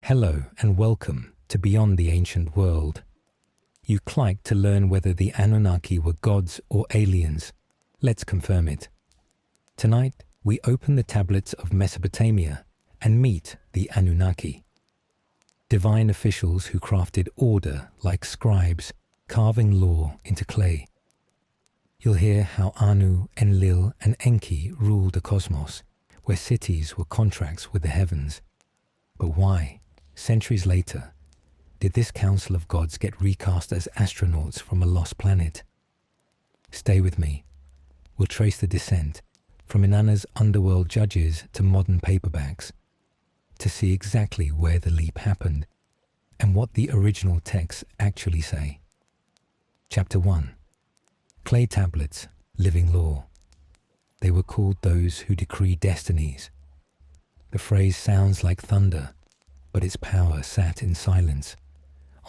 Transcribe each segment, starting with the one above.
Hello and welcome to Beyond the Ancient World. You clicked to learn whether the Anunnaki were gods or aliens. Let's confirm it. Tonight, we open the tablets of Mesopotamia and meet the Anunnaki. Divine officials who crafted order like scribes, carving law into clay. You'll hear how Anu, Enlil and Enki ruled the cosmos, where cities were contracts with the heavens. But why, centuries later, did this council of gods get recast as astronauts from a lost planet? Stay with me. We'll trace the descent from Inanna's underworld judges to modern paperbacks to see exactly where the leap happened and what the original texts actually say. Chapter 1. Clay tablets, living law. They were called those who decree destinies. The phrase sounds like thunder, but its power sat in silence,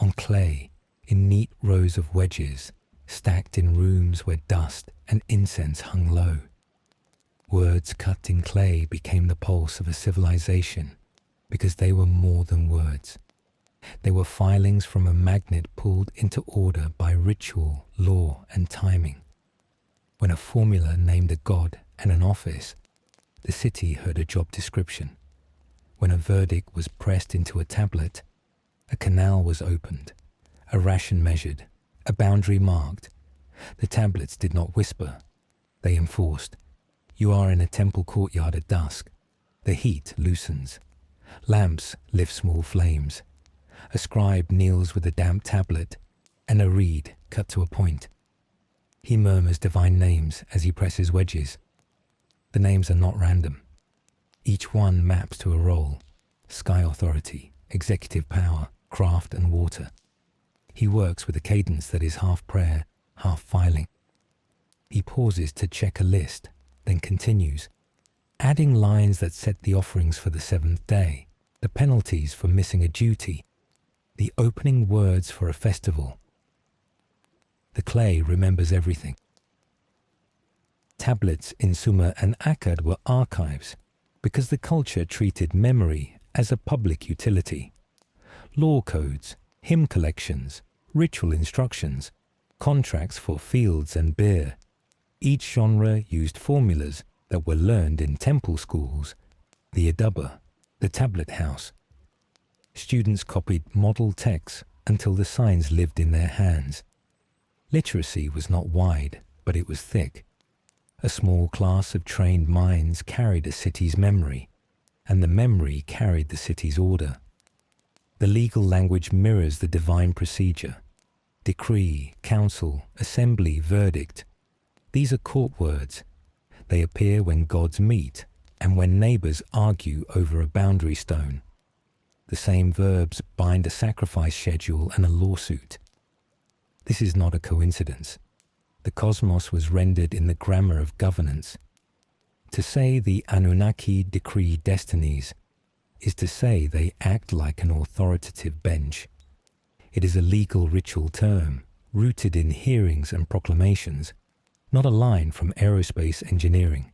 on clay, in neat rows of wedges, stacked in rooms where dust and incense hung low. Words cut in clay became the pulse of a civilization because they were more than words. They were filings from a magnet pulled into order by ritual, law, and timing. When a formula named a god and an office, the city heard a job description. When a verdict was pressed into a tablet, a canal was opened, a ration measured, a boundary marked. The tablets did not whisper. They enforced. You are in a temple courtyard at dusk. The heat loosens. Lamps lift small flames. A scribe kneels with a damp tablet and a reed cut to a point. He murmurs divine names as he presses wedges. The names are not random. Each one maps to a role: sky authority, executive power, craft and water. He works with a cadence that is half prayer, half filing. He pauses to check a list, then continues, adding lines that set the offerings for the seventh day, the penalties for missing a duty, the opening words for a festival. The clay remembers everything. Tablets in Sumer and Akkad were archives because the culture treated memory as a public utility. Law codes, hymn collections, ritual instructions, contracts for fields and beer. Each genre used formulas that were learned in temple schools, the Idubba, the tablet house. Students copied model texts until the signs lived in their hands. Literacy was not wide, but it was thick. A small class of trained minds carried a city's memory, and the memory carried the city's order. The legal language mirrors the divine procedure. Decree, council, assembly, verdict. These are court words. They appear when gods meet and when neighbors argue over a boundary stone. The same verbs bind a sacrifice schedule and a lawsuit. This is not a coincidence. The cosmos was rendered in the grammar of governance. To say the Anunnaki decree destinies is to say they act like an authoritative bench. It is a legal ritual term, rooted in hearings and proclamations, not a line from aerospace engineering.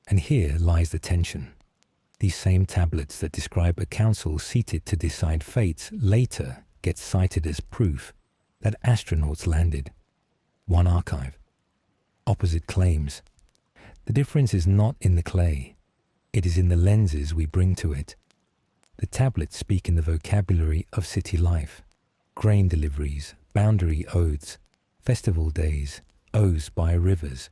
And here lies the tension. These same tablets that describe a council seated to decide fates later get cited as proof that astronauts landed. One archive. Opposite claims. The difference is not in the clay. It is in the lenses we bring to it. The tablets speak in the vocabulary of city life. Grain deliveries, boundary oaths, festival days, oaths by rivers.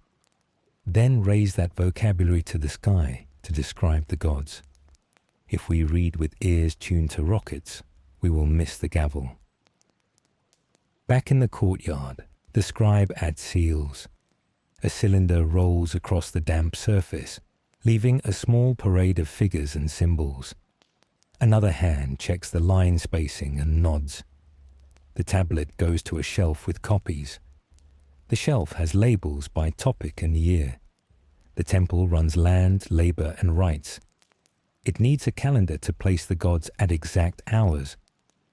Then raise that vocabulary to the sky to describe the gods. If we read with ears tuned to rockets, we will miss the gavel. Back in the courtyard, the scribe adds seals. A cylinder rolls across the damp surface, leaving a small parade of figures and symbols. Another hand checks the line spacing and nods. The tablet goes to a shelf with copies. The shelf has labels by topic and year. The temple runs land, labor, and rites. It needs a calendar to place the gods at exact hours,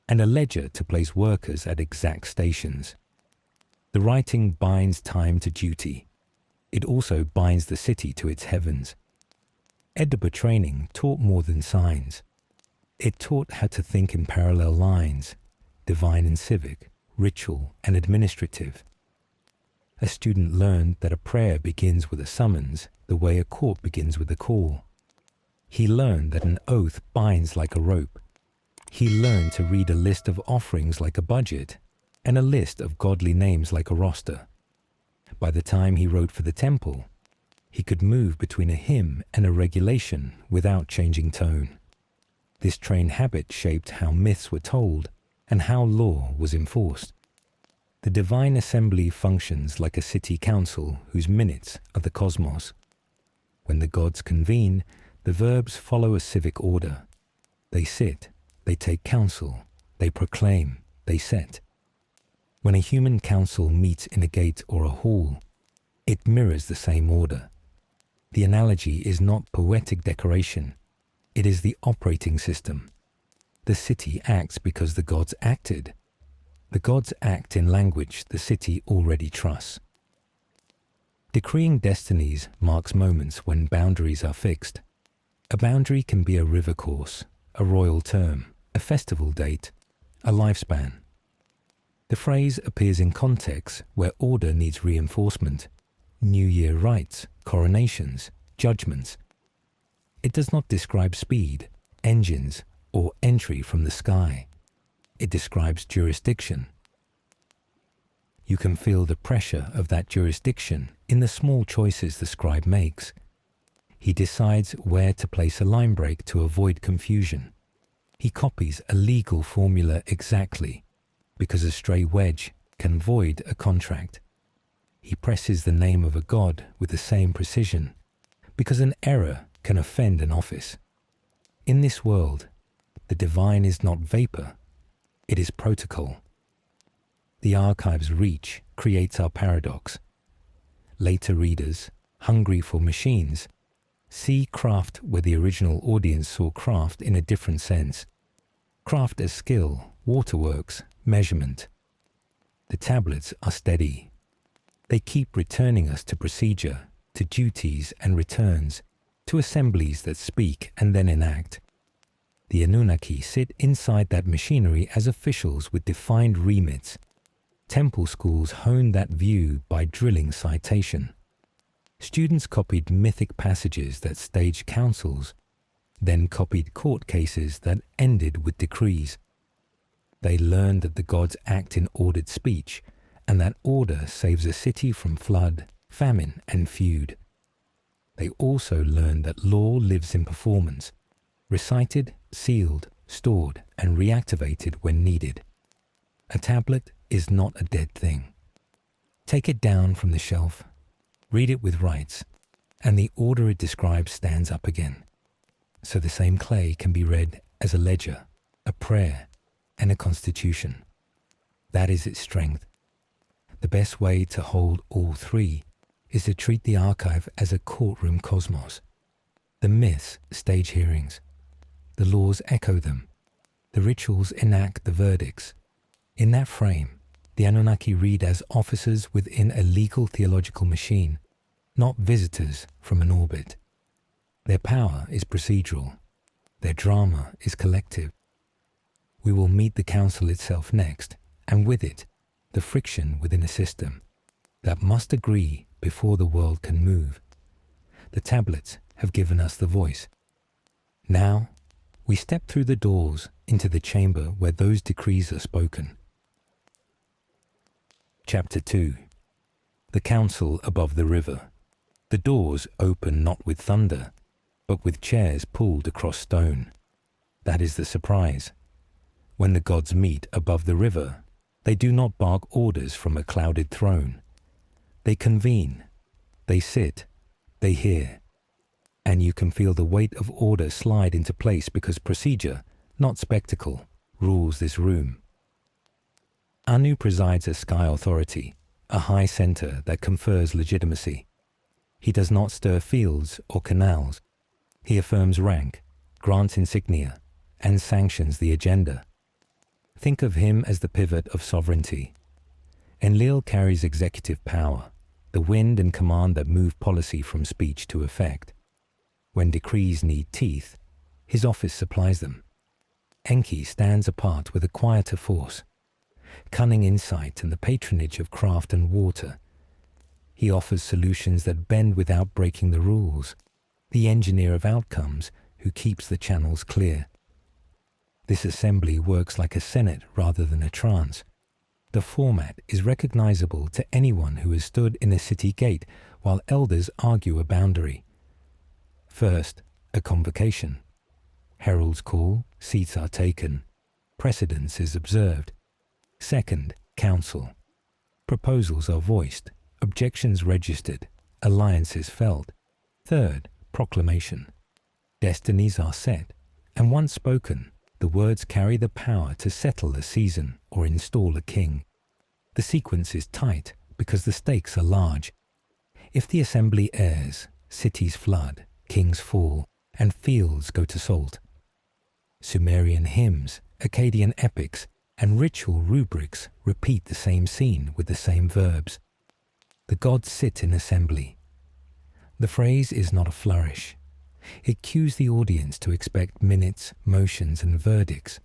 and a ledger to place workers at exact stations. The writing binds time to duty. It also binds the city to its heavens. Edinburgh training taught more than signs. It taught how to think in parallel lines, divine and civic, ritual and administrative. A student learned that a prayer begins with a summons, the way a court begins with a call. He learned that an oath binds like a rope. He learned to read a list of offerings like a budget, and a list of godly names like a roster. By the time he wrote for the temple, he could move between a hymn and a regulation without changing tone. This trained habit shaped how myths were told and how law was enforced. The divine assembly functions like a city council whose minutes are the cosmos. When the gods convene, the verbs follow a civic order. They sit, they take counsel, they proclaim, they set. When a human council meets in a gate or a hall, it mirrors the same order. The analogy is not poetic decoration. It is the operating system. The city acts because the gods acted. The gods act in language the city already trusts. Decreeing destinies marks moments when boundaries are fixed. A boundary can be a river course, a royal term, a festival date, a lifespan. The phrase appears in contexts where order needs reinforcement, New Year rites, coronations, judgments. It does not describe speed, engines, or entry from the sky. It describes jurisdiction. You can feel the pressure of that jurisdiction in the small choices the scribe makes. He decides where to place a line break to avoid confusion. He copies a legal formula exactly, because a stray wedge can void a contract. He presses the name of a god with the same precision, because an error can offend an office. In this world, the divine is not vapor, it is protocol. The archive's reach creates our paradox. Later readers, hungry for machines, see craft where the original audience saw craft in a different sense. Craft as skill, waterworks, measurement. The tablets are steady. They keep returning us to procedure, to duties and returns, to assemblies that speak and then enact. The Anunnaki sit inside that machinery as officials with defined remits. Temple schools honed that view by drilling citation. Students copied mythic passages that staged councils, then copied court cases that ended with decrees. They learned that the gods act in ordered speech, and that order saves a city from flood, famine, and feud. They also learned that law lives in performance, recited, sealed, stored, and reactivated when needed. A tablet is not a dead thing. Take it down from the shelf, read it with rights, and the order it describes stands up again. So the same clay can be read as a ledger, a prayer, and a constitution. That is its strength. The best way to hold all three is to treat the archive as a courtroom cosmos. The myths stage hearings. The laws echo them. The rituals enact the verdicts. In that frame, the Anunnaki read as officers within a legal theological machine, not visitors from an orbit. Their power is procedural. Their drama is collective. We will meet the council itself next, and with it, the friction within a system that must agree before the world can move. The tablets have given us the voice. Now, we step through the doors into the chamber where those decrees are spoken. Chapter 2. The Council Above the River. The doors open not with thunder, but with chairs pulled across stone. That is the surprise. When the gods meet above the river, they do not bark orders from a clouded throne. They convene, they sit, they hear, and you can feel the weight of order slide into place because procedure, not spectacle, rules this room. Anu presides as sky authority, a high center that confers legitimacy. He does not stir fields or canals. He affirms rank, grants insignia, and sanctions the agenda. Think of him as the pivot of sovereignty. Enlil carries executive power, the wind and command that move policy from speech to effect. When decrees need teeth, his office supplies them. Enki stands apart with a quieter force, cunning insight and the patronage of craft and water. He offers solutions that bend without breaking the rules, the engineer of outcomes who keeps the channels clear. This assembly works like a senate rather than a trance. The format is recognizable to anyone who has stood in a city gate while elders argue a boundary. First, a convocation. Heralds call, seats are taken, precedence is observed. Second, council. Proposals are voiced, objections registered, alliances felt. Third, proclamation. Destinies are set, and once spoken, the words carry the power to settle a season or install a king. The sequence is tight because the stakes are large. If the assembly errs, cities flood, kings fall, and fields go to salt. Sumerian hymns, Akkadian epics, and ritual rubrics repeat the same scene with the same verbs. The gods sit in assembly. The phrase is not a flourish. It cues the audience to expect minutes, motions, and verdicts.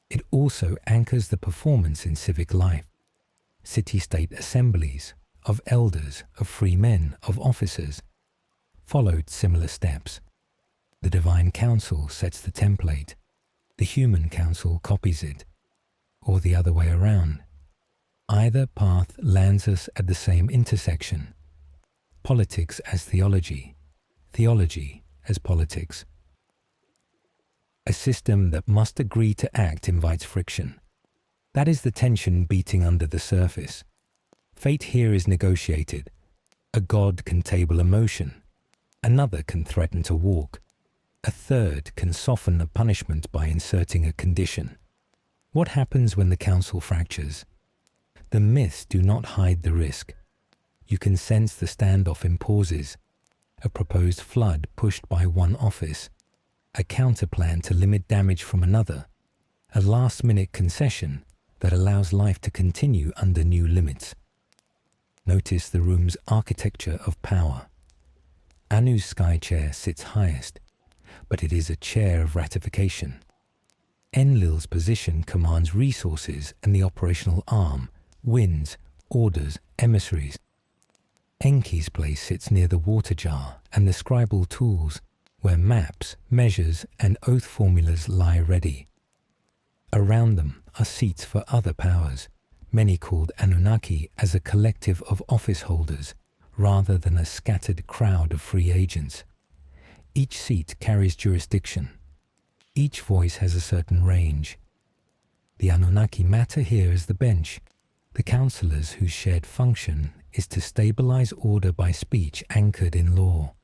It also anchors the performance in civic life. City-state assemblies, of elders, of free men, of officers, followed similar steps. The divine council sets the template. The human council copies it, or the other way around. Either path lands us at the same intersection. Politics as theology, theology as politics. A system that must agree to act invites friction. That is the tension beating under the surface. Fate here is negotiated. A god can table a motion. Another can threaten to walk. A third can soften a punishment by inserting a condition. What happens when the council fractures? The myths do not hide the risk. You can sense the standoff in pauses. A proposed flood pushed by one office, a counterplan to limit damage from another, a last-minute concession that allows life to continue under new limits. Notice the room's architecture of power. Anu's sky chair sits highest, but it is a chair of ratification. Enlil's position commands resources and the operational arm, winds, orders, emissaries. Enki's place sits near the water jar and the scribal tools, where maps, measures, and oath formulas lie ready. Around them are seats for other powers, many called Annunaki as a collective of office holders, rather than a scattered crowd of free agents. Each seat carries jurisdiction. Each voice has a certain range. The Anunnaki matter here as the bench, the councillors whose shared function is to stabilize order by speech anchored in law.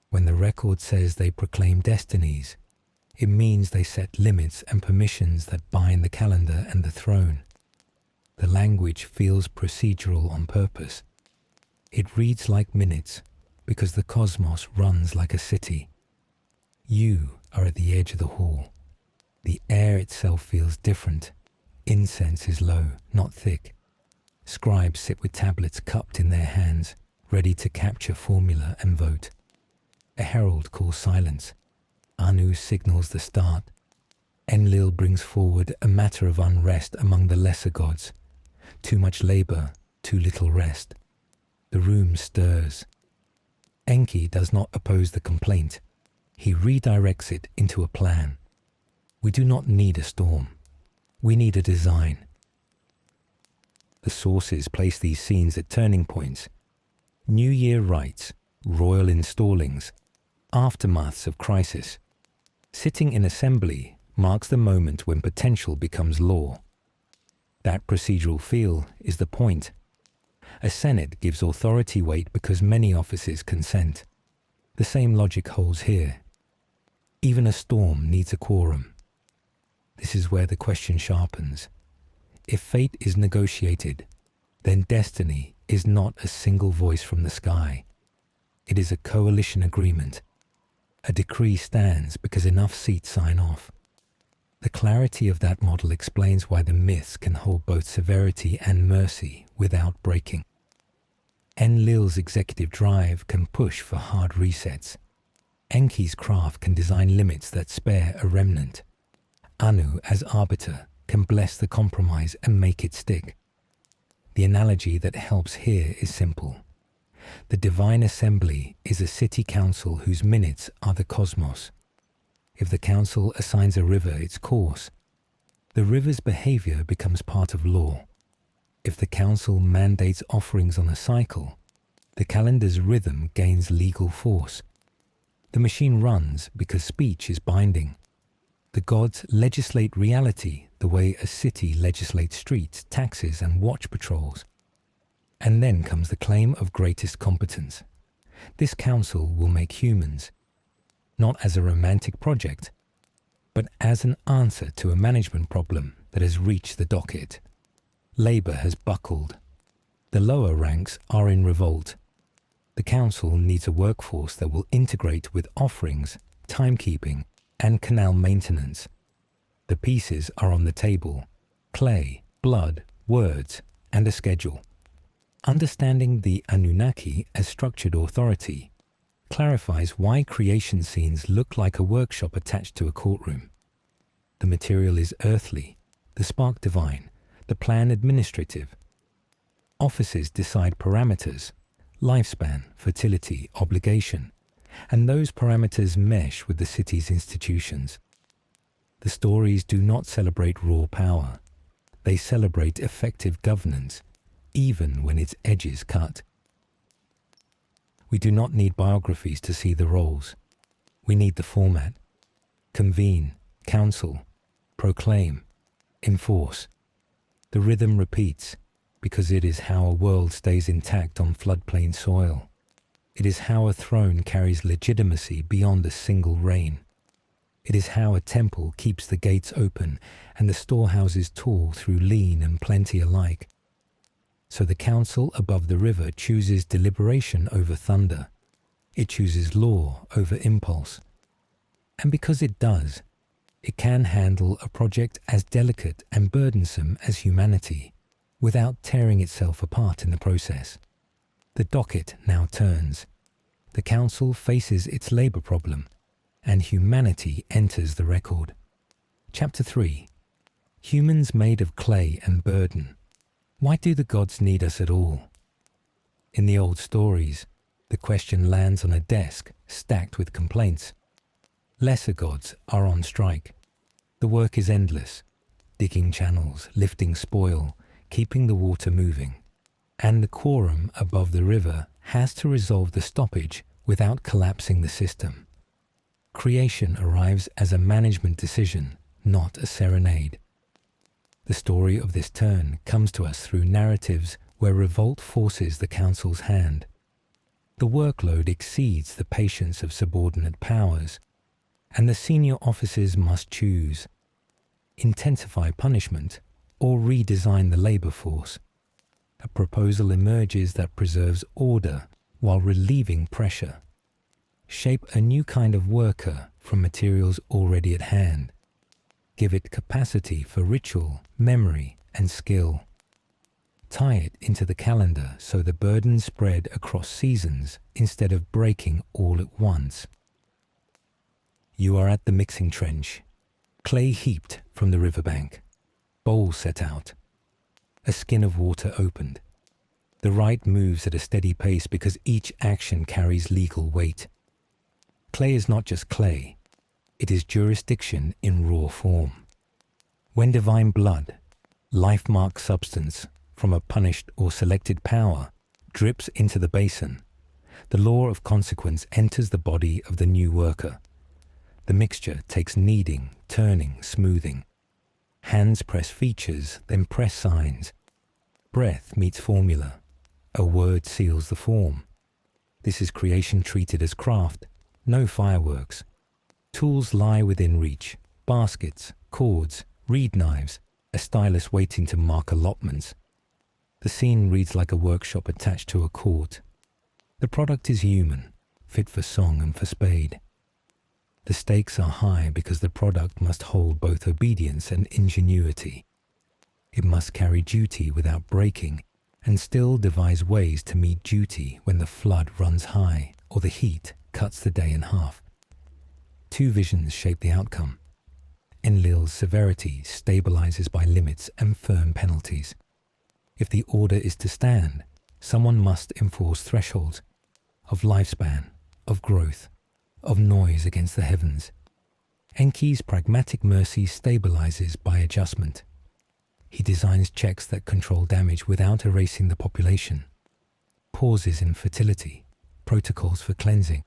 When the record says they proclaim destinies, it means they set limits and permissions that bind the calendar and the throne. The language feels procedural on purpose. It reads like minutes because the cosmos runs like a city. You are at the edge of the hall. The air itself feels different. Incense is low, not thick. Scribes sit with tablets cupped in their hands, ready to capture formula and vote. A herald calls silence. Anu signals the start. Enlil brings forward a matter of unrest among the lesser gods. Too much labor, too little rest. The room stirs. Enki does not oppose the complaint. He redirects it into a plan. We do not need a storm. We need a design. The sources place these scenes at turning points. New Year rites, royal installings, aftermaths of crisis. Sitting in assembly marks the moment when potential becomes law. That procedural feel is the point. A senate gives authority weight because many offices consent. The same logic holds here. Even a storm needs a quorum. This is where the question sharpens. If fate is negotiated, then destiny is not a single voice from the sky. It is a coalition agreement. A decree stands because enough seats sign off. The clarity of that model explains why the myths can hold both severity and mercy without breaking. Enlil's executive drive can push for hard resets. Enki's craft can design limits that spare a remnant. Anu, as arbiter, can bless the compromise and make it stick. The analogy that helps here is simple. The divine assembly is a city council whose minutes are the cosmos. If the council assigns a river its course, the river's behavior becomes part of law. If the council mandates offerings on a cycle, the calendar's rhythm gains legal force. The machine runs because speech is binding. The gods legislate reality the way a city legislates streets, taxes, and watch patrols. And then comes the claim of greatest competence. This council will make humans, not as a romantic project, but as an answer to a management problem that has reached the docket. Labour has buckled. The lower ranks are in revolt. The council needs a workforce that will integrate with offerings, timekeeping, and canal maintenance. The pieces are on the table: clay, blood, words, and a schedule. Understanding the Anunnaki as structured authority clarifies why creation scenes look like a workshop attached to a courtroom. The material is earthly, the spark divine, the plan administrative. Offices decide parameters: lifespan, fertility, obligation, and those parameters mesh with the city's institutions. The stories do not celebrate raw power. They celebrate effective governance, even when its edges cut. We do not need biographies to see the roles. We need the format. Convene, counsel, proclaim, enforce. The rhythm repeats because it is how a world stays intact on floodplain soil. It is how a throne carries legitimacy beyond a single reign. It is how a temple keeps the gates open and the storehouses tall through lean and plenty alike. So the council above the river chooses deliberation over thunder. It chooses law over impulse. And because it does, it can handle a project as delicate and burdensome as humanity without tearing itself apart in the process. The docket now turns. The council faces its labour problem, and humanity enters the record. Chapter 3. Humans made of clay and burden. Why do the gods need us at all? In the old stories, the question lands on a desk stacked with complaints. Lesser gods are on strike. The work is endless: digging channels, lifting spoil, keeping the water moving. And the quorum above the river has to resolve the stoppage without collapsing the system. Creation arrives as a management decision, not a serenade. The story of this turn comes to us through narratives where revolt forces the council's hand. The workload exceeds the patience of subordinate powers, and the senior officers must choose: intensify punishment or redesign the labour force. A proposal emerges that preserves order while relieving pressure. Shape a new kind of worker from materials already at hand. Give it capacity for ritual, memory, and skill. Tie it into the calendar so the burden spread across seasons instead of breaking all at once. You are at the mixing trench. Clay heaped from the riverbank. Bowl set out. A skin of water opened. The rite moves at a steady pace because each action carries legal weight. Clay is not just clay. It is jurisdiction in raw form. When divine blood, life-mark substance from a punished or selected power, drips into the basin, the law of consequence enters the body of the new worker. The mixture takes kneading, turning, smoothing. Hands press features, then press signs. Breath meets formula. A word seals the form. This is creation treated as craft, no fireworks. Tools lie within reach: baskets, cords, reed knives, a stylus waiting to mark allotments. The scene reads like a workshop attached to a court. The product is human, fit for song and for spade. The stakes are high because the product must hold both obedience and ingenuity. It must carry duty without breaking, and still devise ways to meet duty when the flood runs high or the heat cuts the day in half. Two visions shape the outcome. Enlil's severity stabilizes by limits and firm penalties. If the order is to stand, someone must enforce thresholds of lifespan, of growth, of noise against the heavens. Enki's pragmatic mercy stabilizes by adjustment. He designs checks that control damage without erasing the population, pauses in fertility, protocols for cleansing,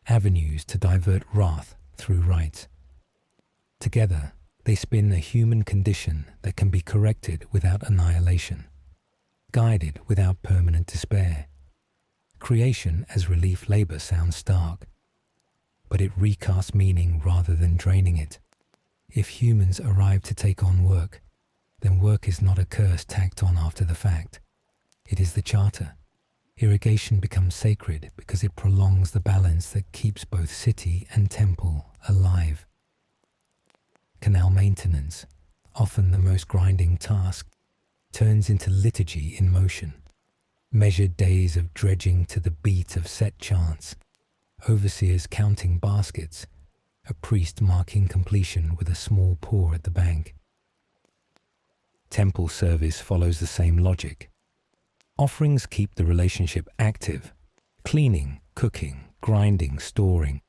avenues to divert wrath through rites. Together, they spin a human condition that can be corrected without annihilation, guided without permanent despair. Creation as relief labor sounds stark, but it recasts meaning rather than draining it. If humans arrive to take on work, then work is not a curse tacked on after the fact. It is the charter. Irrigation becomes sacred because it prolongs the balance that keeps both city and temple alive. Canal maintenance, often the most grinding task, turns into liturgy in motion. Measured days of dredging to the beat of set chants, overseers counting baskets, a priest marking completion with a small pour at the bank. Temple service follows the same logic. Offerings keep the relationship active, cleaning, cooking, grinding, storing.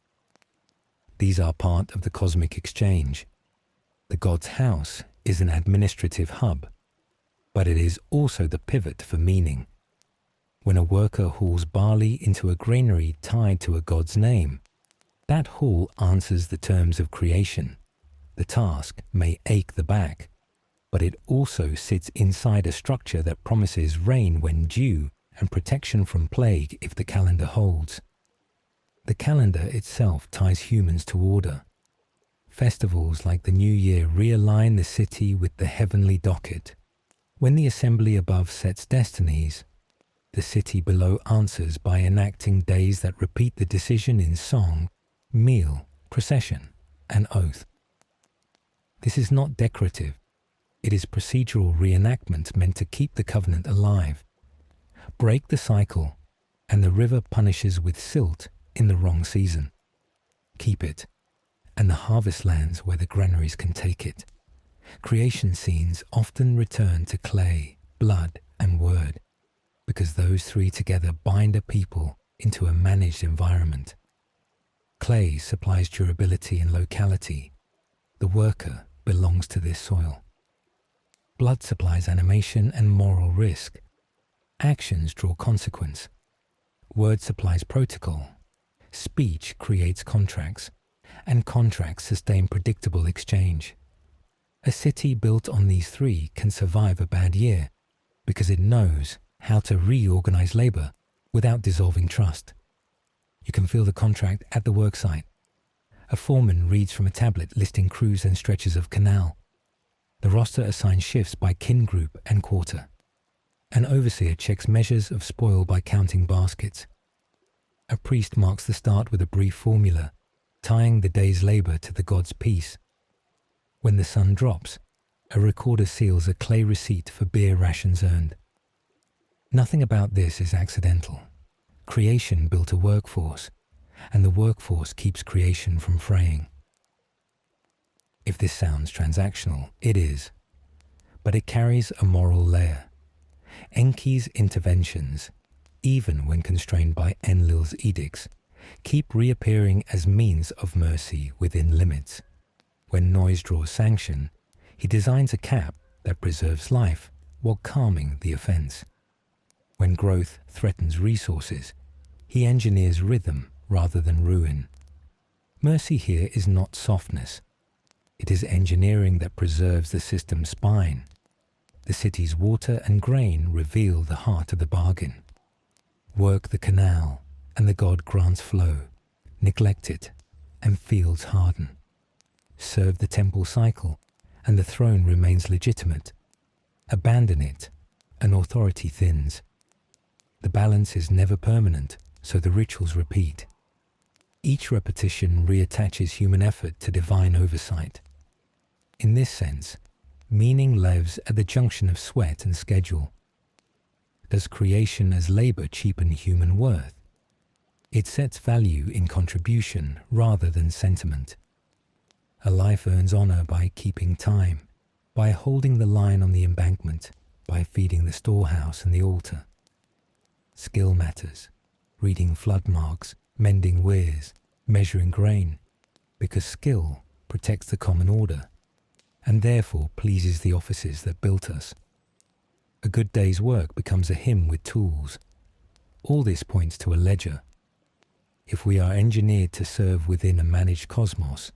These are part of the cosmic exchange. The god's house is an administrative hub, but it is also the pivot for meaning. When a worker hauls barley into a granary tied to a god's name, that haul answers the terms of creation. The task may ache the back, but it also sits inside a structure that promises rain when due and protection from plague if the calendar holds. The calendar itself ties humans to order. Festivals like the New Year realign the city with the heavenly docket. When the assembly above sets destinies, the city below answers by enacting days that repeat the decision in song, meal, procession, and oath. This is not decorative. It is procedural reenactment meant to keep the covenant alive. Break the cycle, and the river punishes with silt in the wrong season. Keep it, and the harvest lands where the granaries can take it. Creation scenes often return to clay, blood, and word, because those three together bind a people into a managed environment. Clay supplies durability and locality. The worker belongs to this soil. Blood supplies animation and moral risk. Actions draw consequence. Word supplies protocol. Speech creates contracts, and contracts sustain predictable exchange. A city built on these three can survive a bad year because it knows how to reorganize labor without dissolving trust. You can feel the contract at the worksite. A foreman reads from a tablet listing crews and stretches of canal. The roster assigns shifts by kin group and quarter. An overseer checks measures of spoil by counting baskets. A priest marks the start with a brief formula, tying the day's labor to the god's peace. When the sun drops, a recorder seals a clay receipt for beer rations earned. Nothing about this is accidental. Creation built a workforce, and the workforce keeps creation from fraying. If this sounds transactional, it is, but it carries a moral layer. Enki's interventions, even when constrained by Enlil's edicts, keep reappearing as means of mercy within limits. When noise draws sanction, he designs a cap that preserves life while calming the offense. When growth threatens resources, he engineers rhythm rather than ruin. Mercy here is not softness. It is engineering that preserves the system's spine. The city's water and grain reveal the heart of the bargain. Work the canal, and the god grants flow. Neglect it, and fields harden. Serve the temple cycle, and the throne remains legitimate. Abandon it, and authority thins. The balance is never permanent, so the rituals repeat. Each repetition reattaches human effort to divine oversight. In this sense, meaning lives at the junction of sweat and schedule. Does creation as labor cheapen human worth? It sets value in contribution rather than sentiment. A life earns honor by keeping time, by holding the line on the embankment, by feeding the storehouse and the altar. Skill matters, reading flood marks, mending weirs, measuring grain, because skill protects the common order, and therefore pleases the offices that built us. A good day's work becomes a hymn with tools. All this points to a ledger. If we are engineered to serve within a managed cosmos,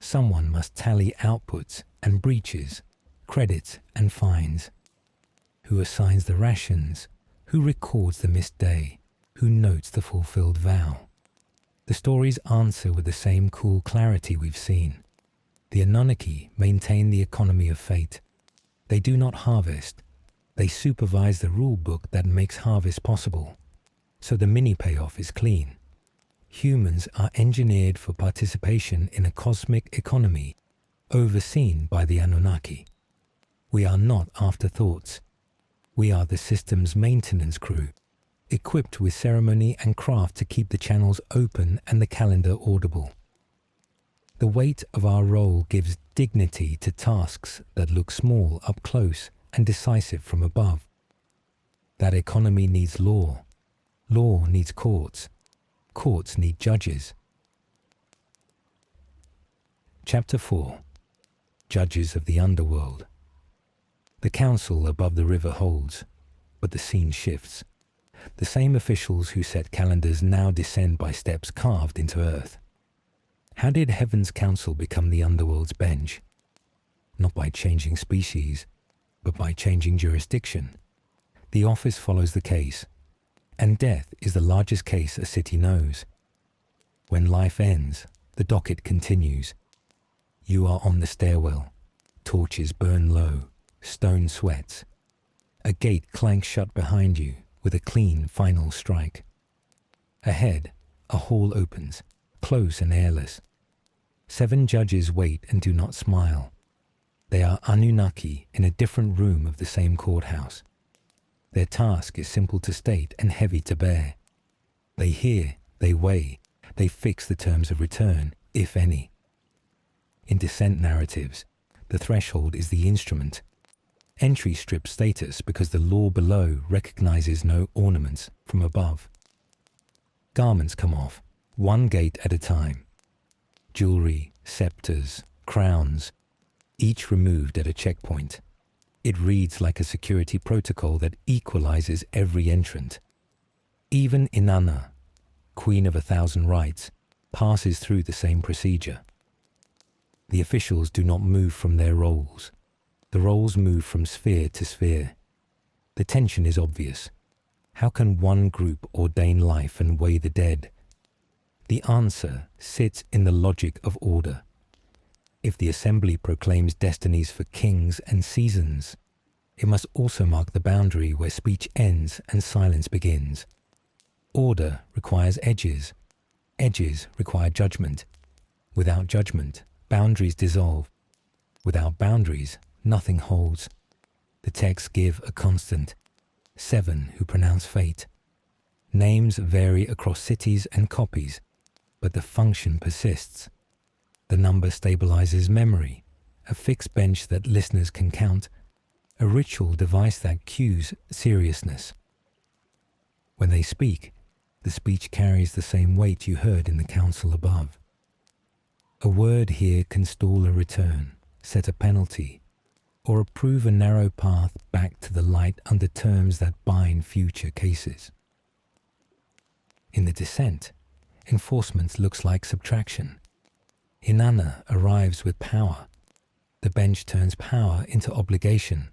someone must tally outputs and breaches, credits and fines. Who assigns the rations? Who records the missed day? Who notes the fulfilled vow? The stories answer with the same cool clarity we've seen. The Annunaki maintain the economy of fate. They do not harvest. They supervise the rule book that makes harvest possible. So the mini payoff is clean. Humans are engineered for participation in a cosmic economy overseen by the Anunnaki. We are not afterthoughts. We are the system's maintenance crew, equipped with ceremony and craft to keep the channels open and the calendar audible. The weight of our role gives dignity to tasks that look small up close and decisive from above. That economy needs law. Law needs courts. Courts need judges. Chapter 4. Judges of the Underworld. The council above the river holds, but the scene shifts. The same officials who set calendars now descend by steps carved into earth. How did Heaven's council become the underworld's bench? Not by changing species, but by changing jurisdiction. The office follows the case, and death is the largest case a city knows. When life ends, the docket continues. You are on the stairwell. Torches burn low. Stone sweats. A gate clanks shut behind you with a clean final strike. Ahead, a hall opens, close and airless. 7 judges wait and do not smile. They are Anunnaki in a different room of the same courthouse. Their task is simple to state and heavy to bear. They hear, they weigh, they fix the terms of return, if any. In descent narratives, the threshold is the instrument. Entry strips status because the law below recognizes no ornaments from above. Garments come off, one gate at a time. Jewelry, scepters, crowns, each removed at a checkpoint. It reads like a security protocol that equalizes every entrant. Even Inanna, Queen of 1,000 Rights, passes through the same procedure. The officials do not move from their roles. The roles move from sphere to sphere. The tension is obvious. How can one group ordain life and weigh the dead? The answer sits in the logic of order. If the assembly proclaims destinies for kings and seasons, it must also mark the boundary where speech ends and silence begins. Order requires edges. Edges require judgment. Without judgment, boundaries dissolve. Without boundaries, nothing holds. The texts give a constant. 7 who pronounce fate. Names vary across cities and copies, but the function persists. The number stabilizes memory, a fixed bench that listeners can count, a ritual device that cues seriousness. When they speak, the speech carries the same weight you heard in the council above. A word here can stall a return, set a penalty, or approve a narrow path back to the light under terms that bind future cases. In the descent, enforcement looks like subtraction. Inanna arrives with power. The bench turns power into obligation.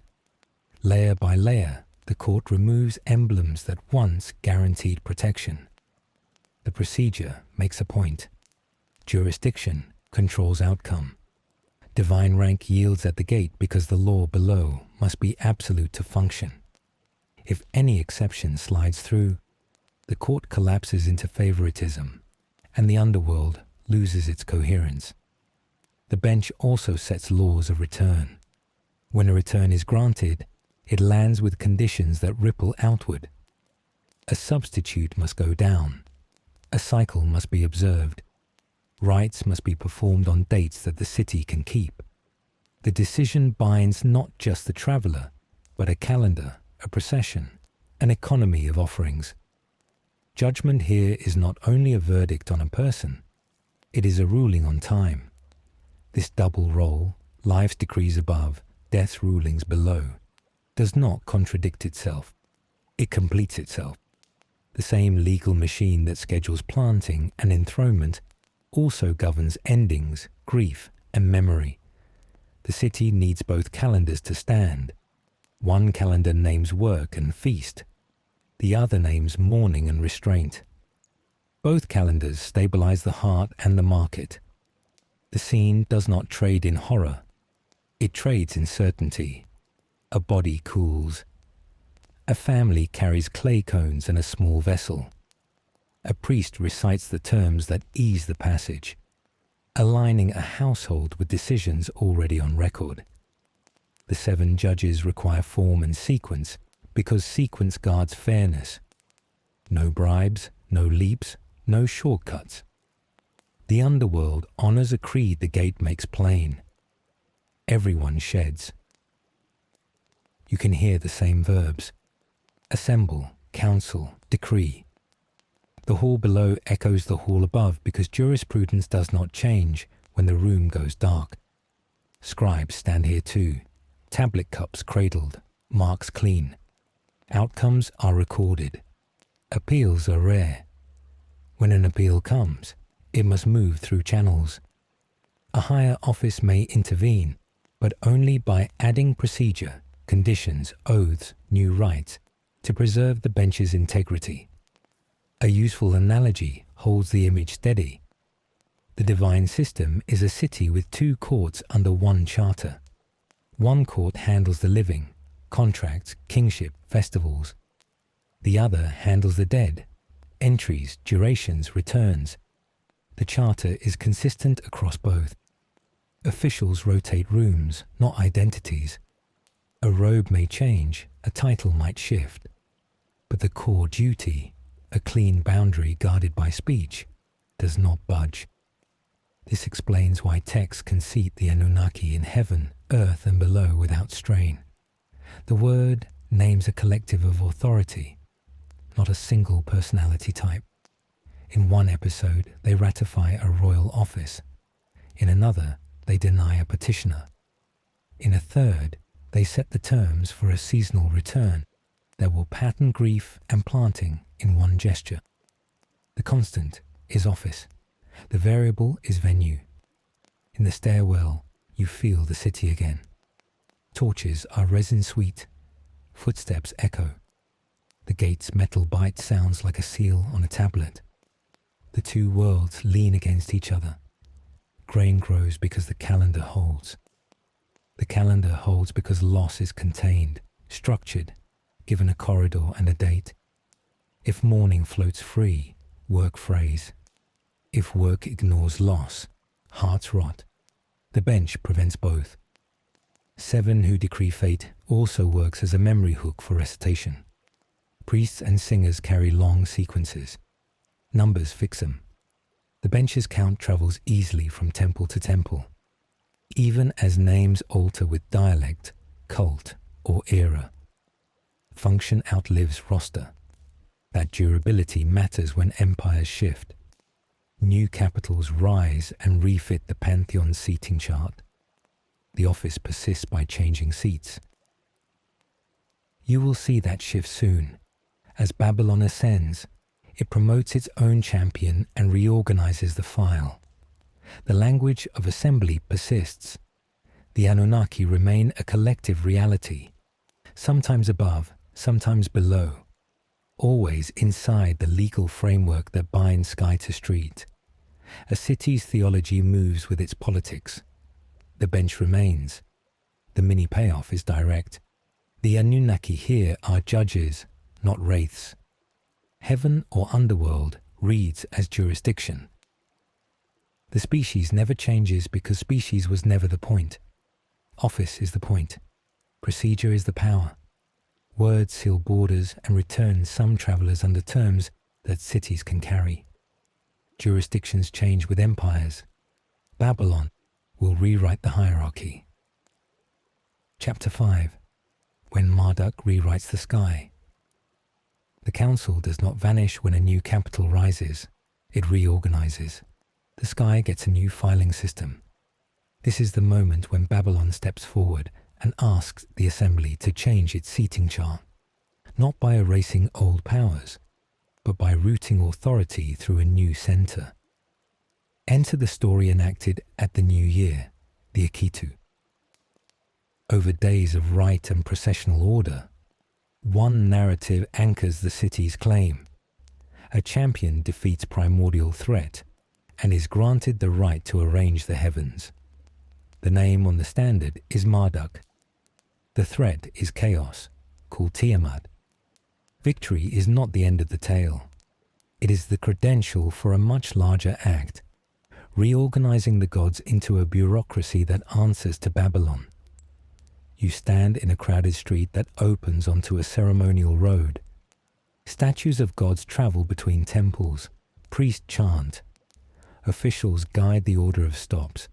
Layer by layer, the court removes emblems that once guaranteed protection. The procedure makes a point. Jurisdiction controls outcome. Divine rank yields at the gate because the law below must be absolute to function. If any exception slides through, the court collapses into favoritism, and the underworld loses its coherence. The bench also sets laws of return. When a return is granted, it lands with conditions that ripple outward. A substitute must go down. A cycle must be observed. Rites must be performed on dates that the city can keep. The decision binds not just the traveller, but a calendar, a procession, an economy of offerings. Judgment here is not only a verdict on a person, it is a ruling on time. This double role, life's decrees above, death's rulings below, does not contradict itself. It completes itself. The same legal machine that schedules planting and enthronement also governs endings, grief, and memory. The city needs both calendars to stand. One calendar names work and feast. The other names mourning and restraint. Both calendars stabilize the heart and the market. The scene does not trade in horror. It trades in certainty. A body cools. A family carries clay cones in a small vessel. A priest recites the terms that ease the passage, aligning a household with decisions already on record. The 7 judges require form and sequence because sequence guards fairness. No bribes, no leaps, no shortcuts. The underworld honors a creed the gate makes plain. Everyone sheds. You can hear the same verbs. Assemble, counsel, decree. The hall below echoes the hall above because jurisprudence does not change when the room goes dark. Scribes stand here too, tablet cups cradled, marks clean. Outcomes are recorded. Appeals are rare. When an appeal comes, it must move through channels. A higher office may intervene, but only by adding procedure, conditions, oaths, new rights, to preserve the bench's integrity. A useful analogy holds the image steady. The divine system is a city with 2 courts under one charter. One court handles the living, contracts, kingship, festivals. The other handles the dead, entries, durations, returns. The charter is consistent across both. Officials rotate rooms, not identities. A robe may change, a title might shift. But the core duty, a clean boundary guarded by speech, does not budge. This explains why texts can seat the Anunnaki in heaven, earth, and below without strain. The word names a collective of authority, not a single personality type. In one episode, they ratify a royal office. In another, they deny a petitioner. In a third, they set the terms for a seasonal return that will pattern grief and planting in one gesture. The constant is office. The variable is venue. In the stairwell, you feel the city again. Torches are resin sweet. Footsteps echo. The gate's metal bite sounds like a seal on a tablet. The 2 worlds lean against each other. Grain grows because the calendar holds. The calendar holds because loss is contained, structured, given a corridor and a date. If mourning floats free, work frays. If work ignores loss, hearts rot. The bench prevents both. 7 who decree fate also works as a memory hook for recitation. Priests and singers carry long sequences. Numbers fix them. The bench's count travels easily from temple to temple, even as names alter with dialect, cult, or era. Function outlives roster. That durability matters when empires shift. New capitals rise and refit the pantheon's seating chart. The office persists by changing seats. You will see that shift soon. As Babylon ascends, it promotes its own champion and reorganizes the file. The language of assembly persists. The Anunnaki remain a collective reality, sometimes above, sometimes below, always inside the legal framework that binds sky to street. A city's theology moves with its politics. The bench remains. The mini payoff is direct. The Anunnaki here are judges, not wraiths. Heaven or underworld reads as jurisdiction. The species never changes because species was never the point. Office is the point. Procedure is the power. Words seal borders and return some travelers under terms that cities can carry. Jurisdictions change with empires. Babylon will rewrite the hierarchy. Chapter 5. When Marduk rewrites the sky. The council does not vanish when a new capital rises. It reorganizes. The sky gets a new filing system. This is the moment when Babylon steps forward and asks the assembly to change its seating chart, not by erasing old powers, but by routing authority through a new center. Enter the story enacted at the new year, the Akitu. Over days of rite and processional order, one narrative anchors the city's claim. A champion defeats primordial threat and is granted the right to arrange the heavens. The name on the standard is Marduk. The threat is chaos, called Tiamat. Victory is not the end of the tale. It is the credential for a much larger act, reorganizing the gods into a bureaucracy that answers to Babylon. You stand in a crowded street that opens onto a ceremonial road. Statues of gods travel between temples. Priests chant. Officials guide the order of stops.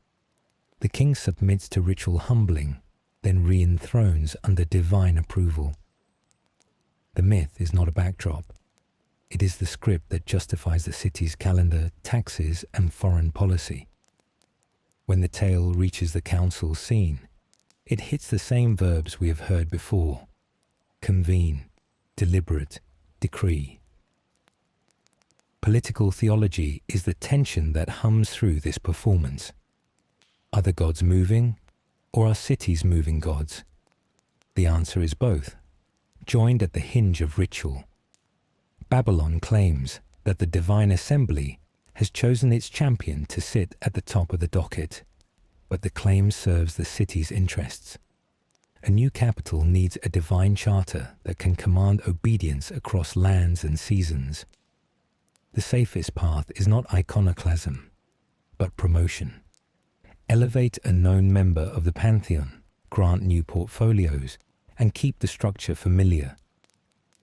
The king submits to ritual humbling, then re-enthrones under divine approval. The myth is not a backdrop. It is the script that justifies the city's calendar, taxes, and foreign policy. When the tale reaches the council's scene, it hits the same verbs we have heard before: convene, deliberate, decree. Political theology is the tension that hums through this performance. Are the gods moving, or are cities moving gods? The answer is both, joined at the hinge of ritual. Babylon claims that the divine assembly has chosen its champion to sit at the top of the docket, but the claim serves the city's interests. A new capital needs a divine charter that can command obedience across lands and seasons. The safest path is not iconoclasm, but promotion. Elevate a known member of the pantheon, grant new portfolios, and keep the structure familiar.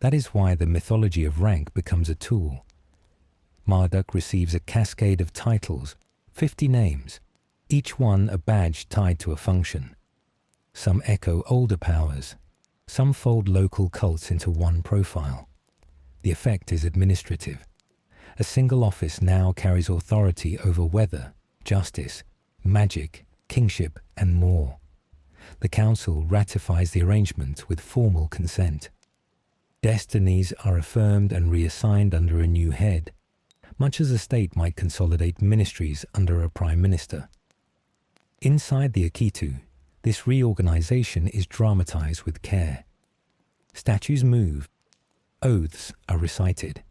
That is why the mythology of rank becomes a tool. Marduk receives a cascade of titles, 50 names, each one a badge tied to a function. Some echo older powers, some fold local cults into one profile. The effect is administrative. A single office now carries authority over weather, justice, magic, kingship, and more. The council ratifies the arrangement with formal consent. Destinies are affirmed and reassigned under a new head, much as a state might consolidate ministries under a prime minister. Inside the Akitu, this reorganization is dramatized with care. Statues move, oaths are recited.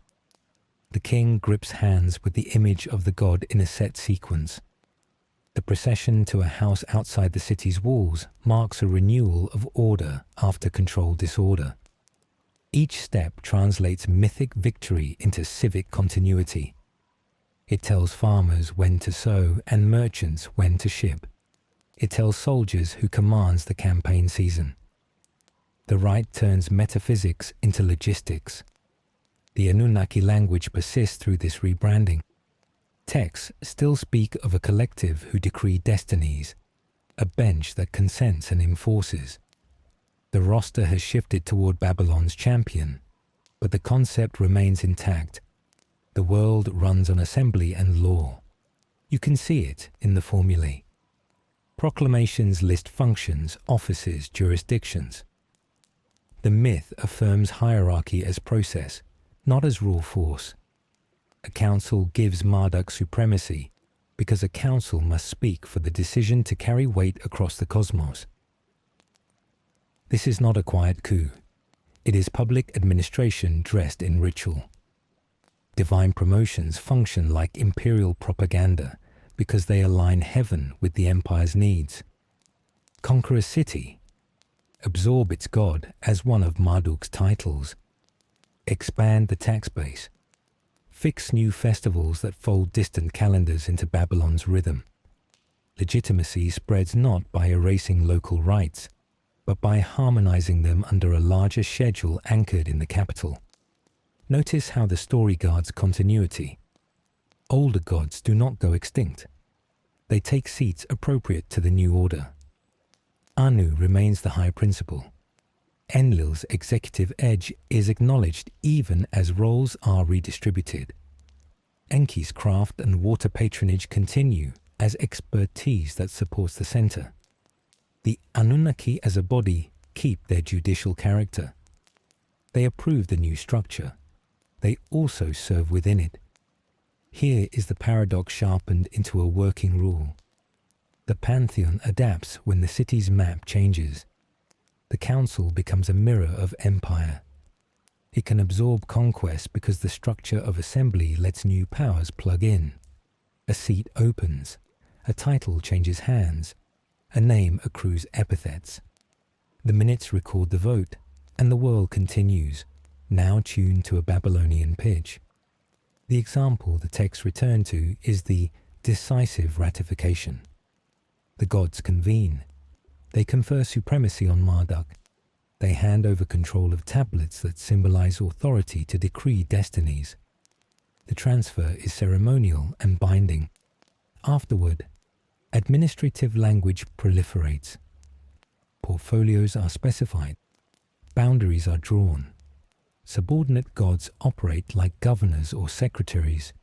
The king grips hands with the image of the god in a set sequence. The procession to a house outside the city's walls marks a renewal of order after controlled disorder. Each step translates mythic victory into civic continuity. It tells farmers when to sow and merchants when to ship. It tells soldiers who commands the campaign season. The rite turns metaphysics into logistics. The Anunnaki language persists through this rebranding. Texts still speak of a collective who decree destinies, a bench that consents and enforces. The roster has shifted toward Babylon's champion, but the concept remains intact. The world runs on assembly and law. You can see it in the formulae. Proclamations list functions, offices, jurisdictions. The myth affirms hierarchy as process, not as raw force. A council gives Marduk supremacy because a council must speak for the decision to carry weight across the cosmos. This is not a quiet coup. It is public administration dressed in ritual. Divine promotions function like imperial propaganda because they align heaven with the empire's needs. Conquer a city. Absorb its god as one of Marduk's titles. Expand the tax base. Fix new festivals that fold distant calendars into Babylon's rhythm. Legitimacy spreads not by erasing local rites, but by harmonizing them under a larger schedule anchored in the capital. Notice how the story guards continuity. older gods do not go extinct. They take seats appropriate to the new order. Anu remains the high principal. Enlil's executive edge is acknowledged even as roles are redistributed. Enki's craft and water patronage continue as expertise that supports the center. The Anunnaki as a body keep their judicial character. They approve the new structure. They also serve within it. Here is the paradox sharpened into a working rule. The pantheon adapts when the city's map changes. The council becomes a mirror of empire. It can absorb conquest because the structure of assembly lets new powers plug in. A seat opens. A title changes hands. A name accrues epithets. The minutes record the vote, and the world continues, now tuned to a Babylonian pitch. The example the text return to is the decisive ratification. The gods convene. They confer supremacy on Marduk. They hand over control of tablets that symbolize authority to decree destinies. The transfer is ceremonial and binding. Afterward, administrative language proliferates. Portfolios are specified. Boundaries are drawn. Subordinate gods operate like governors or secretaries,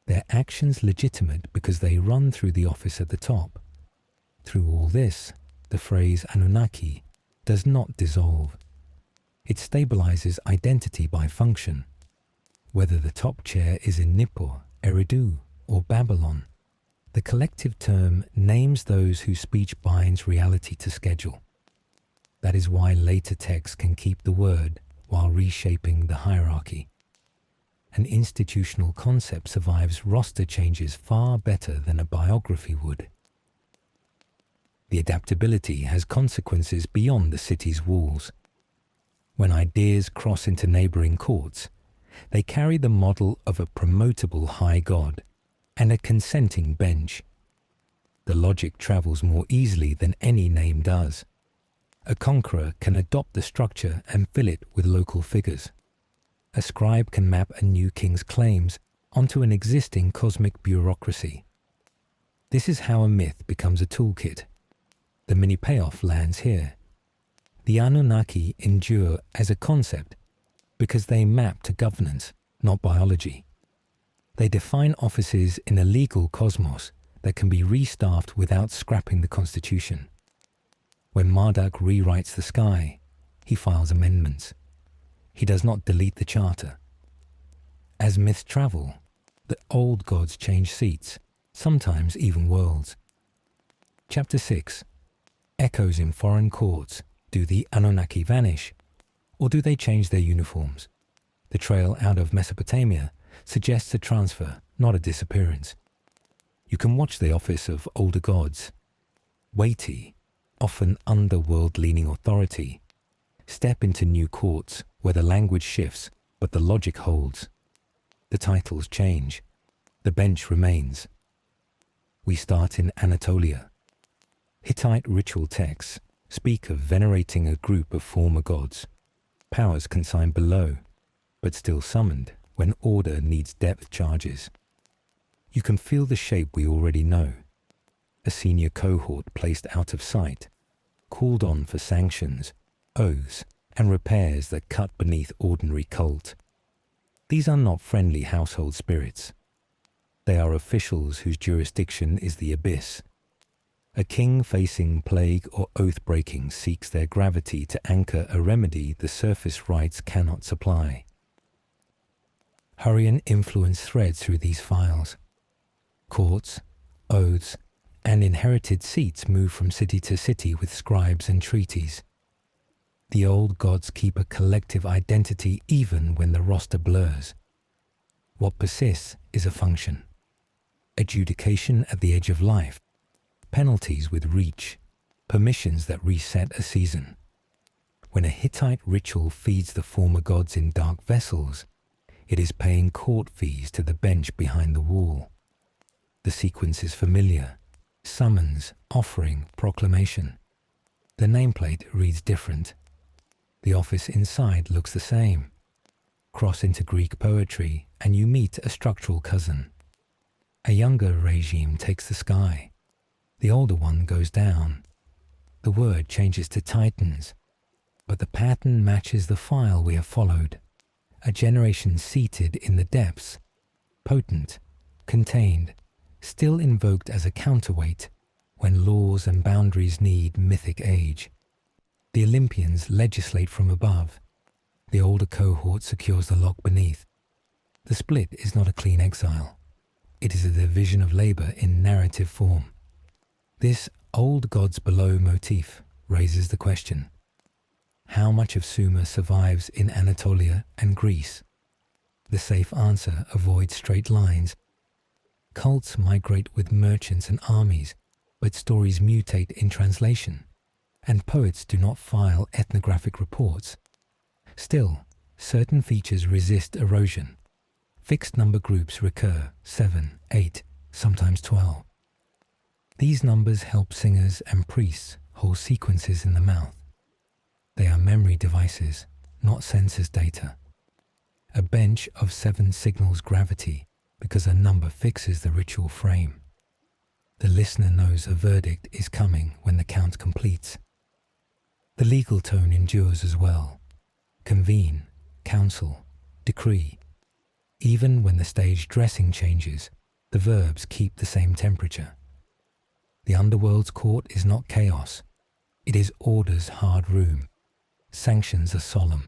their actions legitimate because they run through the office at the top. Through all this, the phrase Anunnaki does not dissolve. It stabilizes identity by function. Whether the top chair is in Nippur, Eridu, or Babylon, the collective term names those whose speech binds reality to schedule. That is why later texts can keep the word while reshaping the hierarchy. An institutional concept survives roster changes far better than a biography would. The adaptability has consequences beyond the city's walls. When ideas cross into neighboring courts, they carry the model of a promotable high god and a consenting bench. The logic travels more easily than any name does. A conqueror can adopt the structure and fill it with local figures. A scribe can map a new king's claims onto an existing cosmic bureaucracy. This is how a myth becomes a toolkit. The mini payoff lands here. The Anunnaki endure as a concept because they map to governance, not biology. They define offices in a legal cosmos that can be restaffed without scrapping the constitution. When Marduk rewrites the sky, he files amendments. He does not delete the charter. As myths travel, the old gods change seats, sometimes even worlds. Chapter 6. Echoes in foreign courts. Do the Anunnaki vanish, or do they change their uniforms? The trail out of Mesopotamia suggests a transfer, not a disappearance. You can watch the office of older gods. Weighty, often underworld-leaning authority. Step into new courts where the language shifts, but the logic holds. The titles change. The bench remains. We start in Anatolia. Hittite ritual texts speak of venerating a group of former gods, powers consigned below, but still summoned when order needs depth charges. You can feel the shape we already know. A senior cohort placed out of sight, called on for sanctions, oaths, and repairs that cut beneath ordinary cult. These are not friendly household spirits. They are officials whose jurisdiction is the abyss. A king facing plague or oath-breaking seeks their gravity to anchor a remedy the surface rites cannot supply. Hurrian influence threads through these files. Courts, oaths, and inherited seats move from city to city with scribes and treaties. The old gods keep a collective identity even when the roster blurs. What persists is a function. Adjudication at the edge of life. Penalties with reach, permissions that reset a season. When a Hittite ritual feeds the former gods in dark vessels, it is paying court fees to the bench behind the wall. The sequence is familiar: summons, offering, proclamation. The nameplate reads different. The office inside looks the same. Cross into Greek poetry and you meet a structural cousin. A younger regime takes the sky. The older one goes down. The word changes to Titans, but the pattern matches the file we have followed. A generation seated in the depths, potent, contained, still invoked as a counterweight when laws and boundaries need mythic age. The Olympians legislate from above. The older cohort secures the lock beneath. The split is not a clean exile. It is a division of labor in narrative form. This old gods below motif raises the question: how much of Sumer survives in Anatolia and Greece? The safe answer avoids straight lines. Cults migrate with merchants and armies, but stories mutate in translation, and poets do not file ethnographic reports. Still, certain features resist erosion. Fixed number groups recur, 7, 8, sometimes 12. These numbers help singers and priests hold sequences in the mouth. They are memory devices, not census data. A bench of 7 signals gravity because a number fixes the ritual frame. The listener knows a verdict is coming when the count completes. The legal tone endures as well. Convene, counsel, decree. Even when the stage dressing changes, the verbs keep the same temperature. The underworld's court is not chaos. It is order's hard room. Sanctions are solemn.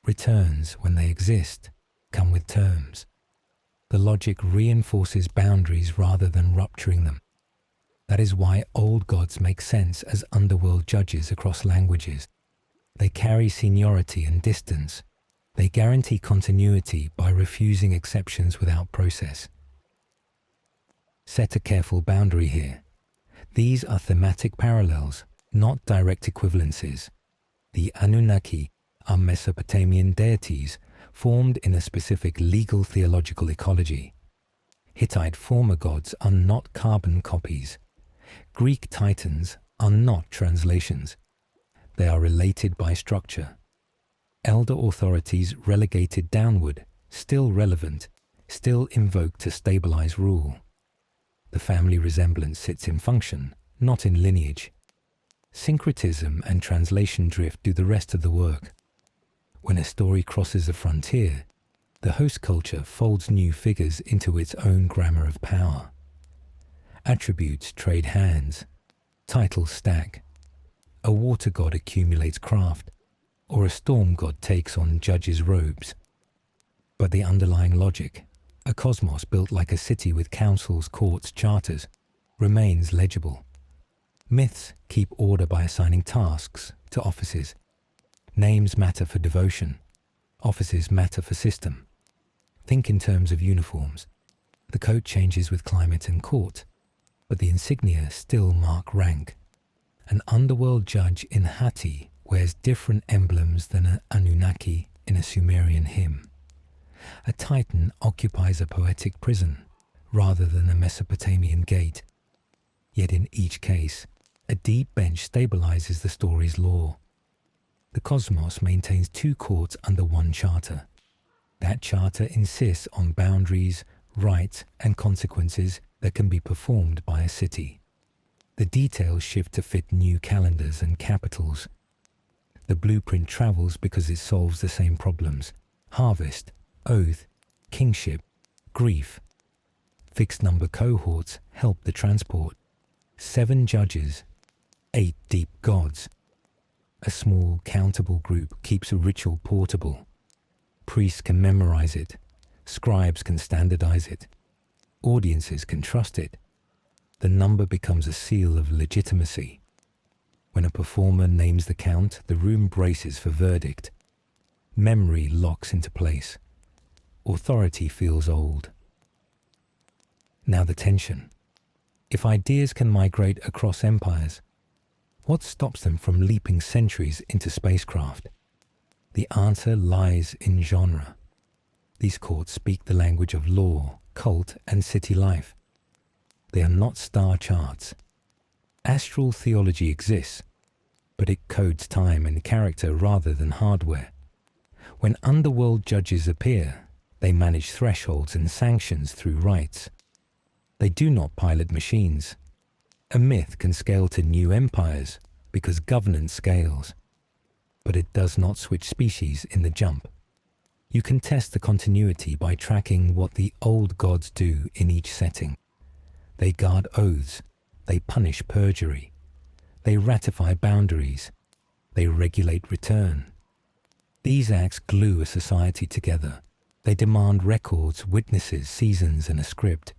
Returns, when they exist, come with terms. The logic reinforces boundaries rather than rupturing them. That is why old gods make sense as underworld judges across languages. They carry seniority and distance. They guarantee continuity by refusing exceptions without process. Set a careful boundary here. These are thematic parallels, not direct equivalencies. The Anunnaki are Mesopotamian deities formed in a specific legal theological ecology. Hittite former gods are not carbon copies. Greek titans are not translations. They are related by structure. Elder authorities relegated downward, still relevant, still invoked to stabilize rule. The family resemblance sits in function, not in lineage. Syncretism and translation drift do the rest of the work. When a story crosses a frontier, the host culture folds new figures into its own grammar of power. Attributes trade hands. Titles stack. A water god accumulates craft, or a storm god takes on judges' robes. But the underlying logic, a cosmos built like a city with councils, courts, charters, remains legible. Myths keep order by assigning tasks to offices. Names matter for devotion. Offices matter for system. Think in terms of uniforms. The coat changes with climate and court, but the insignia still mark rank. An underworld judge in Hatti wears different emblems than an Anunnaki in a Sumerian hymn. A Titan occupies a poetic prison rather than a Mesopotamian gate. Yet in each case, a deep bench stabilizes the story's lore. The cosmos maintains 2 courts under one charter. That charter insists on boundaries, rights, and consequences that can be performed by a city. The details shift to fit new calendars and capitals. The blueprint travels because it solves the same problems: harvest, oath, kingship, grief. Fixed number cohorts help the transport. 7 judges, 8 deep gods. A small, countable group keeps a ritual portable. Priests can memorize it. Scribes can standardize it. Audiences can trust it. The number becomes a seal of legitimacy. When a performer names the count, the room braces for verdict. Memory locks into place. Authority feels old. Now the tension. If ideas can migrate across empires, what stops them from leaping centuries into spacecraft? The answer lies in genre. These courts speak the language of law, cult, and city life. They are not star charts. Astral theology exists, but it codes time and character rather than hardware. When underworld judges appear, they manage thresholds and sanctions through rites. They do not pilot machines. A myth can scale to new empires because governance scales, but it does not switch species in the jump. You can test the continuity by tracking what the old gods do in each setting. They guard oaths, they punish perjury, they ratify boundaries, they regulate return. These acts glue a society together. They demand records, witnesses, seasons, and a script.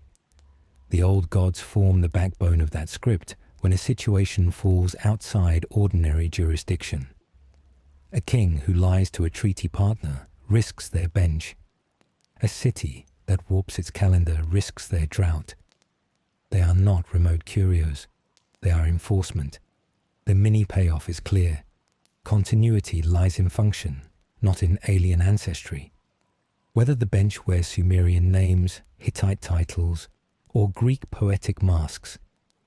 The old gods form the backbone of that script when a situation falls outside ordinary jurisdiction. A king who lies to a treaty partner risks their bench. A city that warps its calendar risks their drought. They are not remote curios. They are enforcement. The mini payoff is clear. Continuity lies in function, not in alien ancestry. Whether the bench wears Sumerian names, Hittite titles, or Greek poetic masks,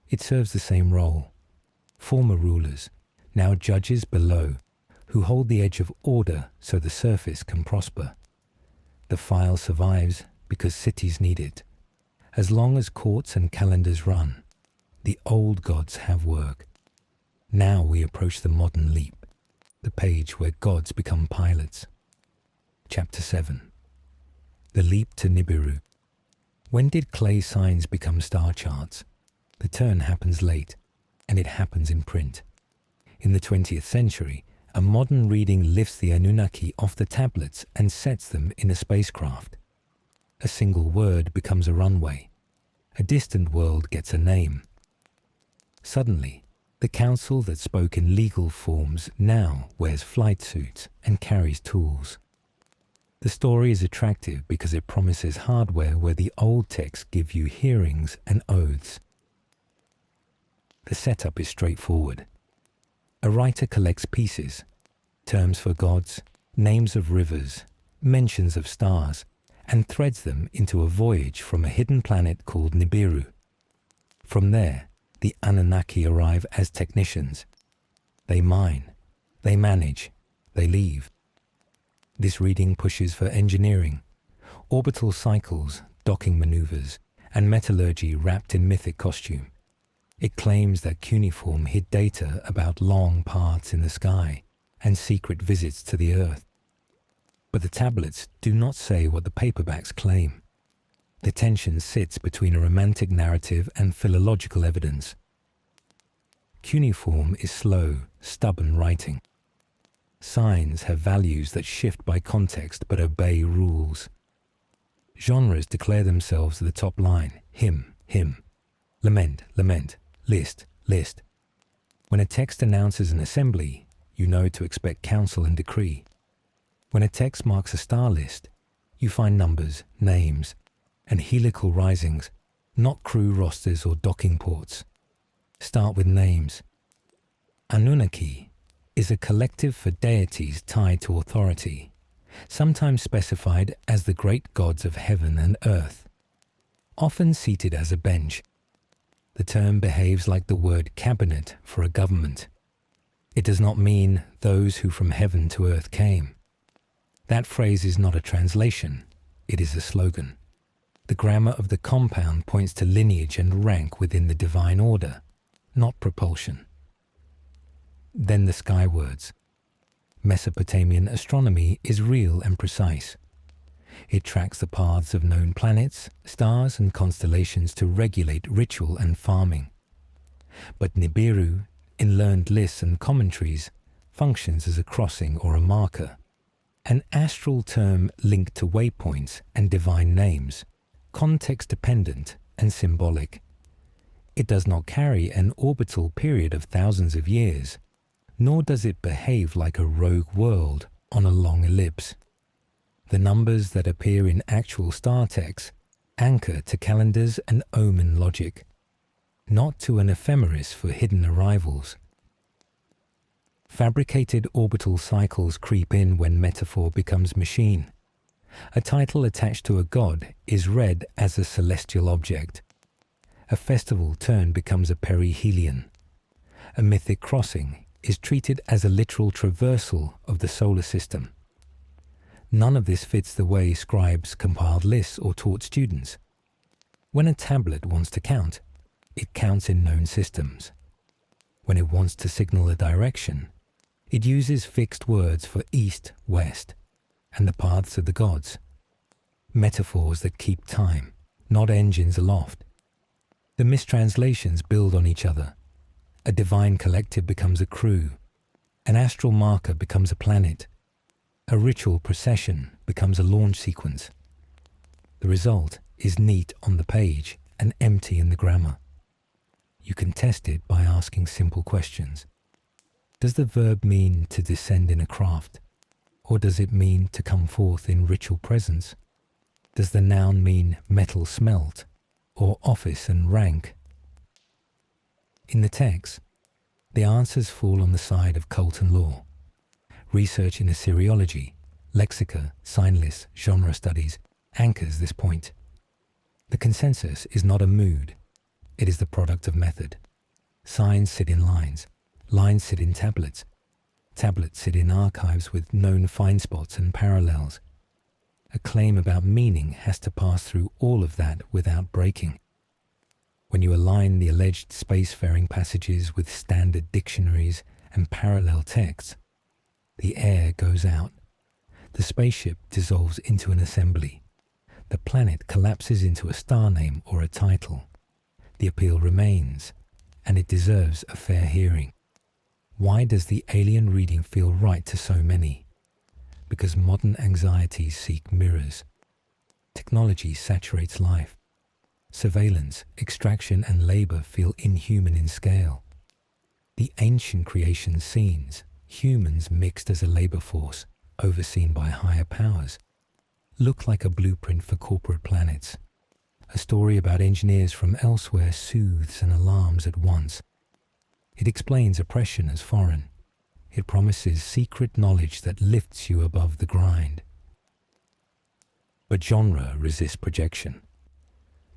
it serves the same role. Former rulers, now judges below, who hold the edge of order so the surface can prosper. The file survives because cities need it. As long as courts and calendars run, the old gods have work. Now we approach the modern leap, the page where gods become pilots. Chapter 7. The leap to Nibiru. When did clay signs become star charts? The turn happens late, and it happens in print. In the 20th century, a modern reading lifts the Anunnaki off the tablets and sets them in a spacecraft. A single word becomes a runway. A distant world gets a name. Suddenly, the council that spoke in legal forms now wears flight suits and carries tools. The story is attractive because it promises hardware where the old texts give you hearings and oaths. The setup is straightforward. A writer collects pieces, terms for gods, names of rivers, mentions of stars, and threads them into a voyage from a hidden planet called Nibiru. From there, the Anunnaki arrive as technicians. They mine, they manage, they leave. This reading pushes for engineering, orbital cycles, docking maneuvers, and metallurgy wrapped in mythic costume. It claims that cuneiform hid data about long paths in the sky and secret visits to the Earth. But the tablets do not say what the paperbacks claim. The tension sits between a romantic narrative and philological evidence. Cuneiform is slow, stubborn writing. Signs have values that shift by context but obey rules. Genres declare themselves at the top line: hymn, hymn, lament, lament, list, list. When a text announces an assembly, you know to expect council and decree. When a text marks a star list, you find numbers, names, and helical risings, not crew rosters or docking ports. Start with names. Annunaki is a collective for deities tied to authority, sometimes specified as the great gods of heaven and earth, often seated as a bench. The term behaves like the word cabinet for a government. It does not mean those who from heaven to earth came. That phrase is not a translation, it is a slogan. The grammar of the compound points to lineage and rank within the divine order, not propulsion. Then the skywards. Mesopotamian astronomy is real and precise. It tracks the paths of known planets, stars, and constellations to regulate ritual and farming. But Nibiru, in learned lists and commentaries, functions as a crossing or a marker, an astral term linked to waypoints and divine names, context-dependent and symbolic. It does not carry an orbital period of thousands of years, nor does it behave like a rogue world on a long ellipse. The numbers that appear in actual star texts anchor to calendars and omen logic, not to an ephemeris for hidden arrivals. Fabricated orbital cycles creep in when metaphor becomes machine. A title attached to a god is read as a celestial object. A festival turn becomes a perihelion. A mythic crossing is treated as a literal traversal of the solar system. None of this fits the way scribes compiled lists or taught students. When a tablet wants to count, it counts in known systems. When it wants to signal a direction, it uses fixed words for east, west, and the paths of the gods. Metaphors that keep time, not engines aloft. The mistranslations build on each other. A divine collective becomes a crew. An astral marker becomes a planet. A ritual procession becomes a launch sequence. The result is neat on the page and empty in the grammar. You can test it by asking simple questions. Does the verb mean to descend in a craft? Or does it mean to come forth in ritual presence? Does the noun mean metal smelt, or office and rank? In the text, the answers fall on the side of cult and law. Research in Assyriology, lexica, sign lists, genre studies anchors this point. The consensus is not a mood, it is the product of method. Signs sit in lines, lines sit in tablets, tablets sit in archives with known find spots and parallels. A claim about meaning has to pass through all of that without breaking. When you align the alleged spacefaring passages with standard dictionaries and parallel texts, the air goes out. The spaceship dissolves into an assembly. The planet collapses into a star name or a title. The appeal remains, and it deserves a fair hearing. Why does the alien reading feel right to so many? Because modern anxieties seek mirrors. Technology saturates life. Surveillance, extraction, and labor feel inhuman in scale. The ancient creation scenes, humans mixed as a labor force, overseen by higher powers, look like a blueprint for corporate planets. A story about engineers from elsewhere soothes and alarms at once. It explains oppression as foreign. It promises secret knowledge that lifts you above the grind. But genre resists projection.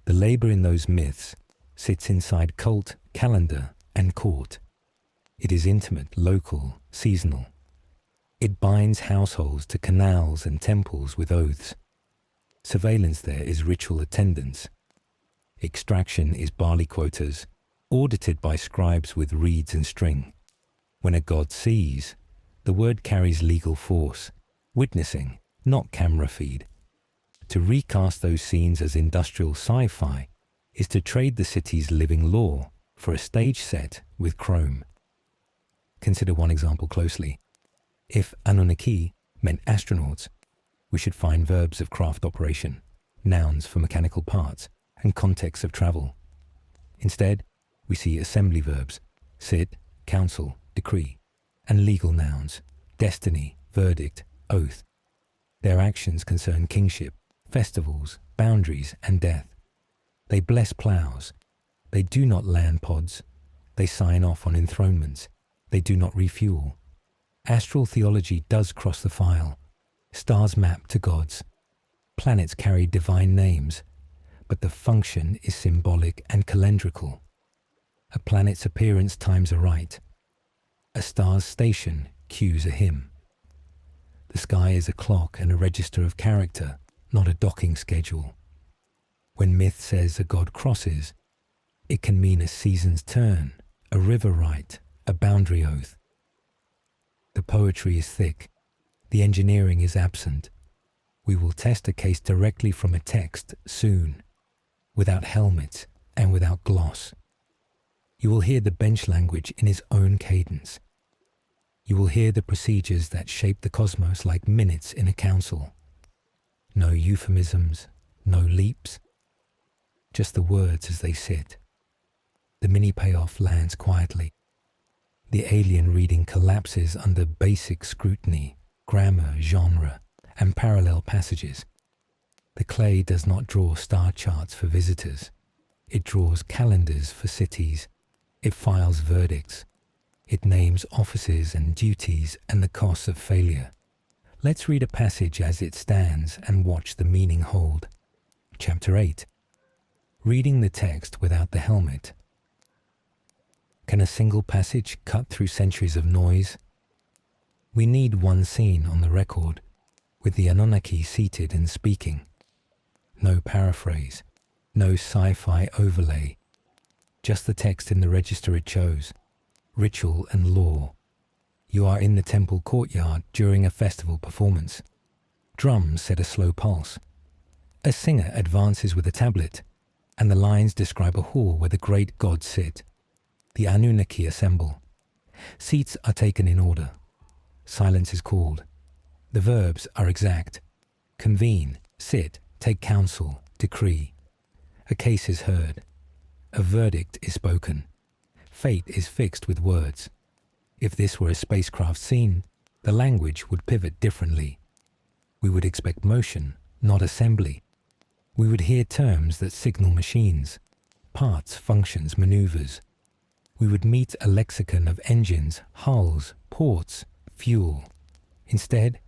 The labor in those myths sits inside cult, calendar, and court. It is intimate, local, seasonal. It binds households to canals and temples with oaths. Surveillance there is ritual attendance. Extraction is barley quotas, audited by scribes with reeds and string. When a god sees, the word carries legal force, witnessing, not camera feed. To recast those scenes as industrial sci-fi is to trade the city's living law for a stage set with chrome. Consider one example closely. If Annunaki meant astronauts, we should find verbs of craft operation, nouns for mechanical parts, and contexts of travel. Instead, we see assembly verbs, sit, counsel, decree, and legal nouns, destiny, verdict, oath. Their actions concern kingship, festivals, boundaries, and death. They bless ploughs. They do not land pods. They sign off on enthronements. They do not refuel. Astral theology does cross the file. Stars map to gods. Planets carry divine names, but the function is symbolic and calendrical. A planet's appearance times a rite. A star's station cues a hymn. The sky is a clock and a register of character, not a docking schedule. When myth says a god crosses, it can mean a season's turn, a river rite, a boundary oath. The poetry is thick. The engineering is absent. We will test a case directly from a text soon, without helmets and without gloss. You will hear the bench language in his own cadence. You will hear the procedures that shape the cosmos like minutes in a council. No euphemisms, no leaps, just the words as they sit. The mini payoff lands quietly. The alien reading collapses under basic scrutiny, grammar, genre, and parallel passages. The clay does not draw star charts for visitors. It draws calendars for cities. It files verdicts. It names offices and duties and the costs of failure. Let's read a passage as it stands and watch the meaning hold. Chapter 8. Reading the text without the helmet. Can a single passage cut through centuries of noise? We need one scene on the record, with the Anunnaki seated and speaking. No paraphrase, No sci-fi overlay. Just the text in the register it chose. Ritual and law. You are in the temple courtyard during a festival performance. Drums set a slow pulse. A singer advances with a tablet, and the lines describe a hall where the great gods sit. The Anunnaki assemble. Seats are taken in order. Silence is called. The verbs are exact. Convene, sit, take counsel, decree. A case is heard. A verdict is spoken. Fate is fixed with words. If this were a spacecraft scene, the language would pivot differently. We would expect motion, not assembly. We would hear terms that signal machines, parts, functions, maneuvers. We would meet a lexicon of engines, hulls, ports, fuel. Instead,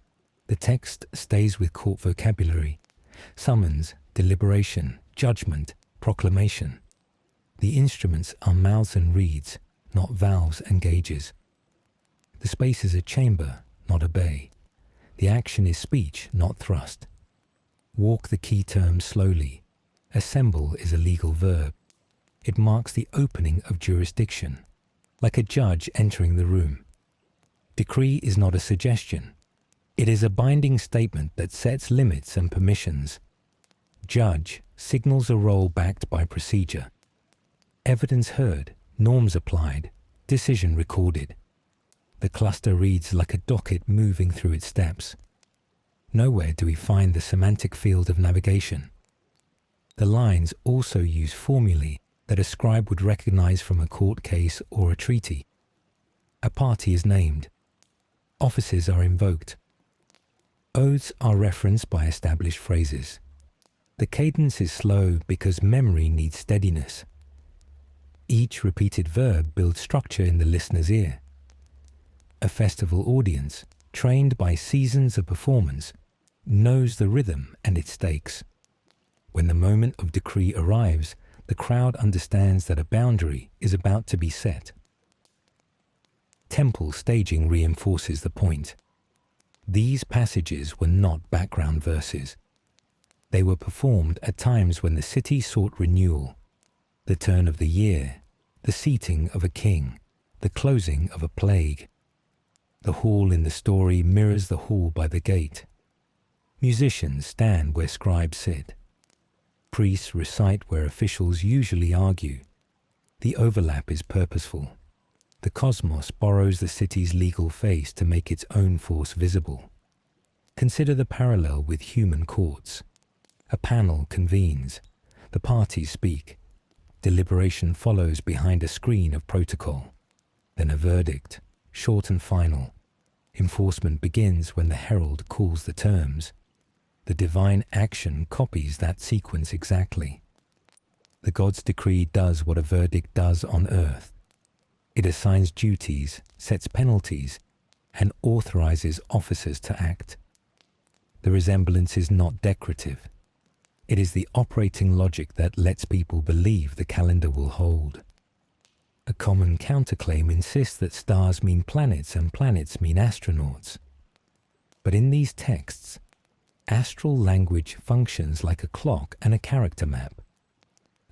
the text stays with court vocabulary, summons, deliberation, judgment, proclamation. The instruments are mouths and reeds, not valves and gauges. The space is a chamber, not a bay. The action is speech, not thrust. Walk the key term slowly. Assemble is a legal verb. It marks the opening of jurisdiction, like a judge entering the room. Decree is not a suggestion. It is a binding statement that sets limits and permissions. Judge signals a role backed by procedure. Evidence heard, norms applied, decision recorded. The cluster reads like a docket moving through its steps. Nowhere do we find the semantic field of navigation. The lines also use formulae that a scribe would recognize from a court case or a treaty. A party is named. Offices are invoked. Oaths are referenced by established phrases. The cadence is slow because memory needs steadiness. Each repeated verb builds structure in the listener's ear. A festival audience, trained by seasons of performance, knows the rhythm and its stakes. When the moment of decree arrives, the crowd understands that a boundary is about to be set. Temple staging reinforces the point. These passages were not background verses. They were performed at times when the city sought renewal, the turn of the year, the seating of a king, the closing of a plague. The hall in the story mirrors the hall by the gate. Musicians stand where scribes sit. Priests recite where officials usually argue. The overlap is purposeful. The cosmos borrows the city's legal face to make its own force visible. Consider the parallel with human courts. A panel convenes. The parties speak. Deliberation follows behind a screen of protocol. Then a verdict, short and final. Enforcement begins when the herald calls the terms. The divine action copies that sequence exactly. The God's decree does what a verdict does on earth. It assigns duties, sets penalties, and authorizes officers to act. The resemblance is not decorative. It is the operating logic that lets people believe the calendar will hold. A common counterclaim insists that stars mean planets and planets mean astronauts. But in these texts, astral language functions like a clock and a character map.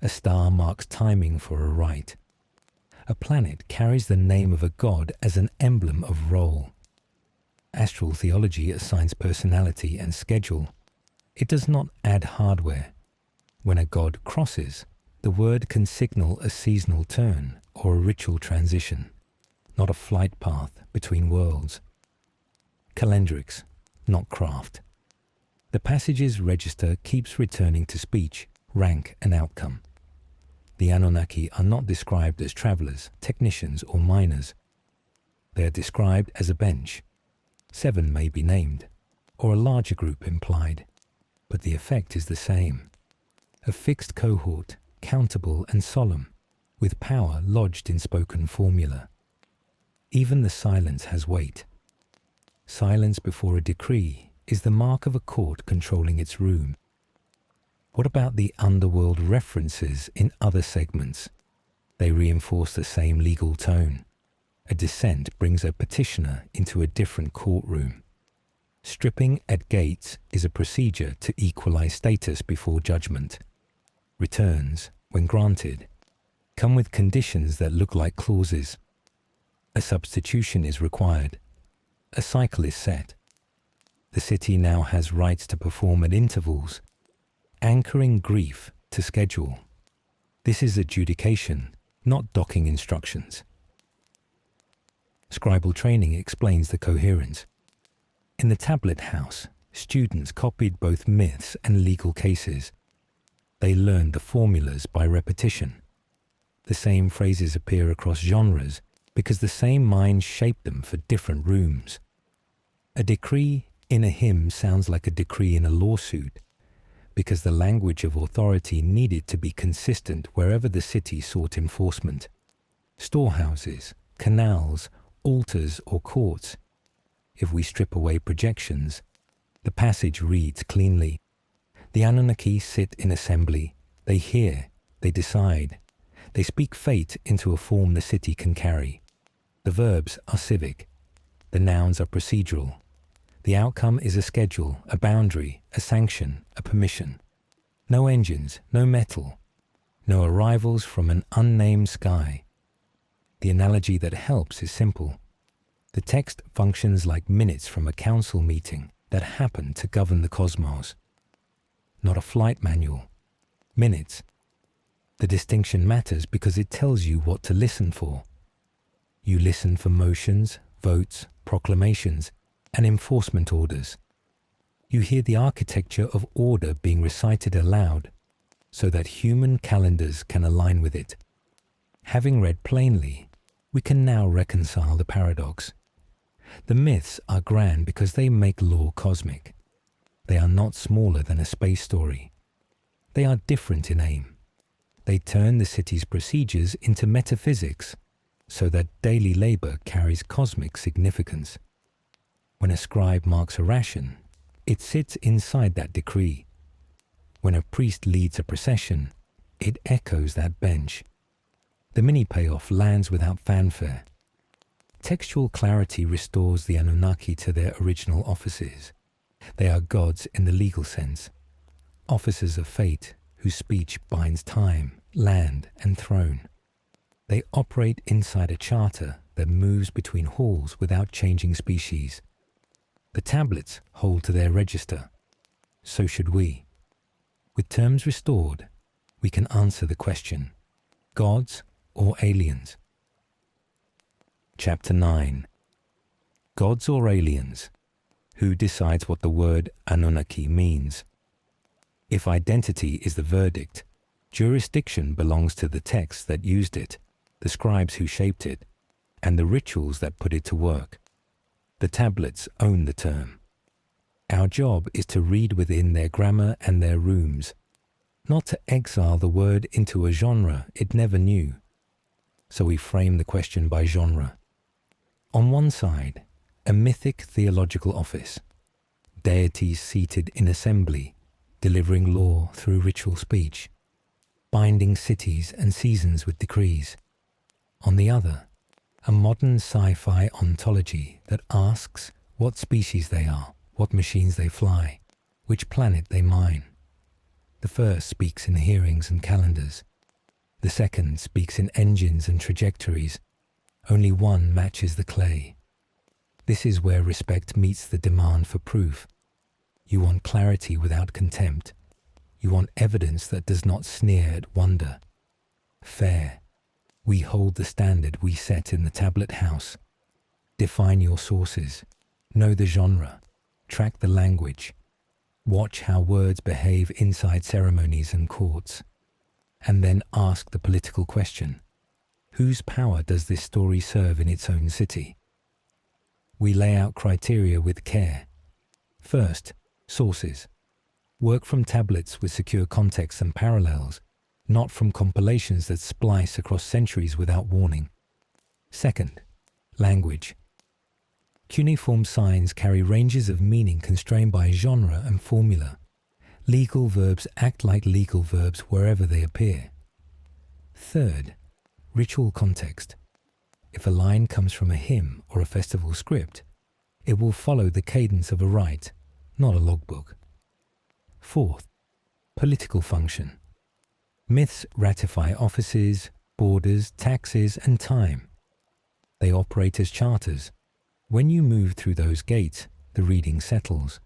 A star marks timing for a rite. A planet carries the name of a god as an emblem of role. Astral theology assigns personality and schedule. It does not add hardware. When a god crosses, the word can signal a seasonal turn or a ritual transition, not a flight path between worlds. Calendrics, not craft. The passage's register keeps returning to speech, rank, and outcome. The Anunnaki are not described as travelers, technicians, or miners. They are described as a bench. 7 may be named, or a larger group implied, but the effect is the same. A fixed cohort, countable and solemn, with power lodged in spoken formula. Even the silence has weight. Silence before a decree is the mark of a court controlling its room. What about the underworld references in other segments? They reinforce the same legal tone. A dissent brings a petitioner into a different courtroom. Stripping at gates is a procedure to equalize status before judgment. Returns, when granted, come with conditions that look like clauses. A substitution is required. A cycle is set. The city now has rights to perform at intervals, anchoring grief to schedule. This is adjudication, not docking instructions. Scribal training explains the coherence. In the tablet house, students copied both myths and legal cases. They learned the formulas by repetition. The same phrases appear across genres because the same mind shaped them for different rooms. A decree in a hymn sounds like a decree in a lawsuit because the language of authority needed to be consistent wherever the city sought enforcement. Storehouses, canals, altars, or courts. If we strip away projections, the passage reads cleanly. The Anunnaki sit in assembly. They hear, they decide. They speak fate into a form the city can carry. The verbs are civic. The nouns are procedural. The outcome is a schedule, a boundary, a sanction, a permission. No engines, no metal. No arrivals from an unnamed sky. The analogy that helps is simple. The text functions like minutes from a council meeting that happened to govern the cosmos. Not a flight manual. Minutes. The distinction matters because it tells you what to listen for. You listen for motions, votes, proclamations, and enforcement orders. You hear the architecture of order being recited aloud so that human calendars can align with it. Having read plainly, we can now reconcile the paradox. The myths are grand because they make law cosmic. They are not smaller than a space story. They are different in aim. They turn the city's procedures into metaphysics so that daily labor carries cosmic significance. When a scribe marks a ration, it sits inside that decree. When a priest leads a procession, it echoes that bench. The mini-payoff lands without fanfare. Textual clarity restores the Anunnaki to their original offices. They are gods in the legal sense, officers of fate whose speech binds time, land, and throne. They operate inside a charter that moves between halls without changing species. The tablets hold to their register. So should we. With terms restored, we can answer the question, gods or aliens? Chapter 9. Gods or aliens? Who decides what the word Anunnaki means? If identity is the verdict, jurisdiction belongs to the texts that used it, the scribes who shaped it, and the rituals that put it to work. The tablets own the term. Our job is to read within their grammar and their rooms, not to exile the word into a genre it never knew. So we frame the question by genre. On one side, a mythic theological office, deities seated in assembly, delivering law through ritual speech, binding cities and seasons with decrees. On the other, a modern sci-fi ontology that asks what species they are, what machines they fly, which planet they mine. The first speaks in hearings and calendars. The second speaks in engines and trajectories. Only one matches the clay. This is where respect meets the demand for proof. You want clarity without contempt. You want evidence that does not sneer at wonder. Fair. We hold the standard we set in the tablet house. Define your sources. Know the genre. Track the language. Watch how words behave inside ceremonies and courts. And then ask the political question. Whose power does this story serve in its own city? We lay out criteria with care. First, sources. Work from tablets with secure context and parallels, not from compilations that splice across centuries without warning. Second, language. Cuneiform signs carry ranges of meaning constrained by genre and formula. Legal verbs act like legal verbs wherever they appear. Third, ritual context. If a line comes from a hymn or a festival script, it will follow the cadence of a rite, not a logbook. Fourth, political function. Myths ratify offices, borders, taxes, and time. They operate as charters. When you move through those gates, the reading settles.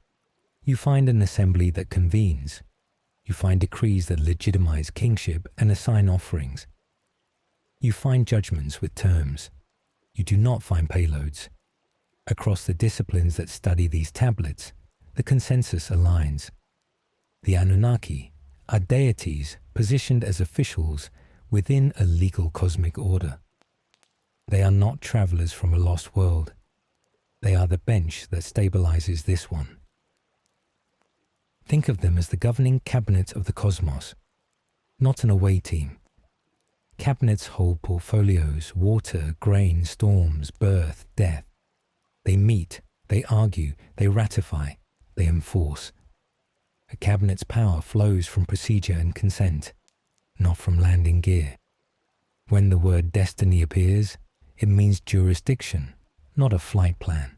You find an assembly that convenes. You find decrees that legitimize kingship and assign offerings. You find judgments with terms. You do not find payloads. Across the disciplines that study these tablets, the consensus aligns. The Anunnaki are deities positioned as officials within a legal cosmic order. They are not travelers from a lost world. They are the bench that stabilizes this one. Think of them as the governing cabinet of the cosmos, not an away team. Cabinets hold portfolios, water, grain, storms, birth, death. They meet, they argue, they ratify, they enforce. A cabinet's power flows from procedure and consent, not from landing gear. When the word destiny appears, it means jurisdiction, not a flight plan.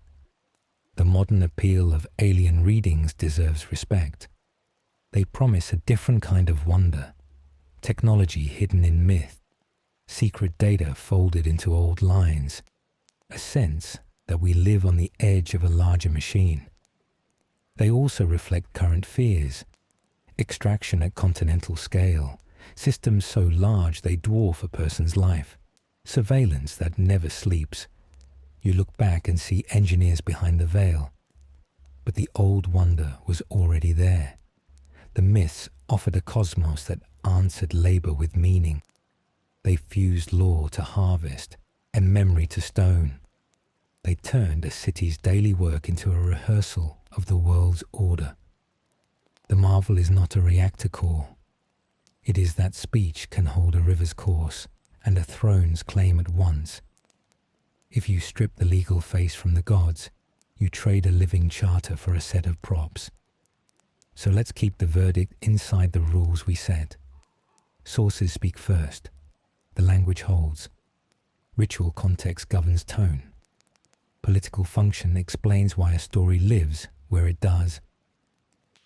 The modern appeal of alien readings deserves respect. They promise a different kind of wonder, technology hidden in myth, secret data folded into old lines, a sense that we live on the edge of a larger machine. They also reflect current fears, extraction at continental scale, systems so large they dwarf a person's life, surveillance that never sleeps. You look back and see engineers behind the veil. But the old wonder was already there. The myths offered a cosmos that answered labor with meaning. They fused law to harvest and memory to stone. They turned a city's daily work into a rehearsal of the world's order. The marvel is not a reactor core. It is that speech can hold a river's course and a throne's claim at once. If you strip the legal face from the gods, you trade a living charter for a set of props. So let's keep the verdict inside the rules we set. Sources speak first. The language holds. Ritual context governs tone. Political function explains why a story lives where it does.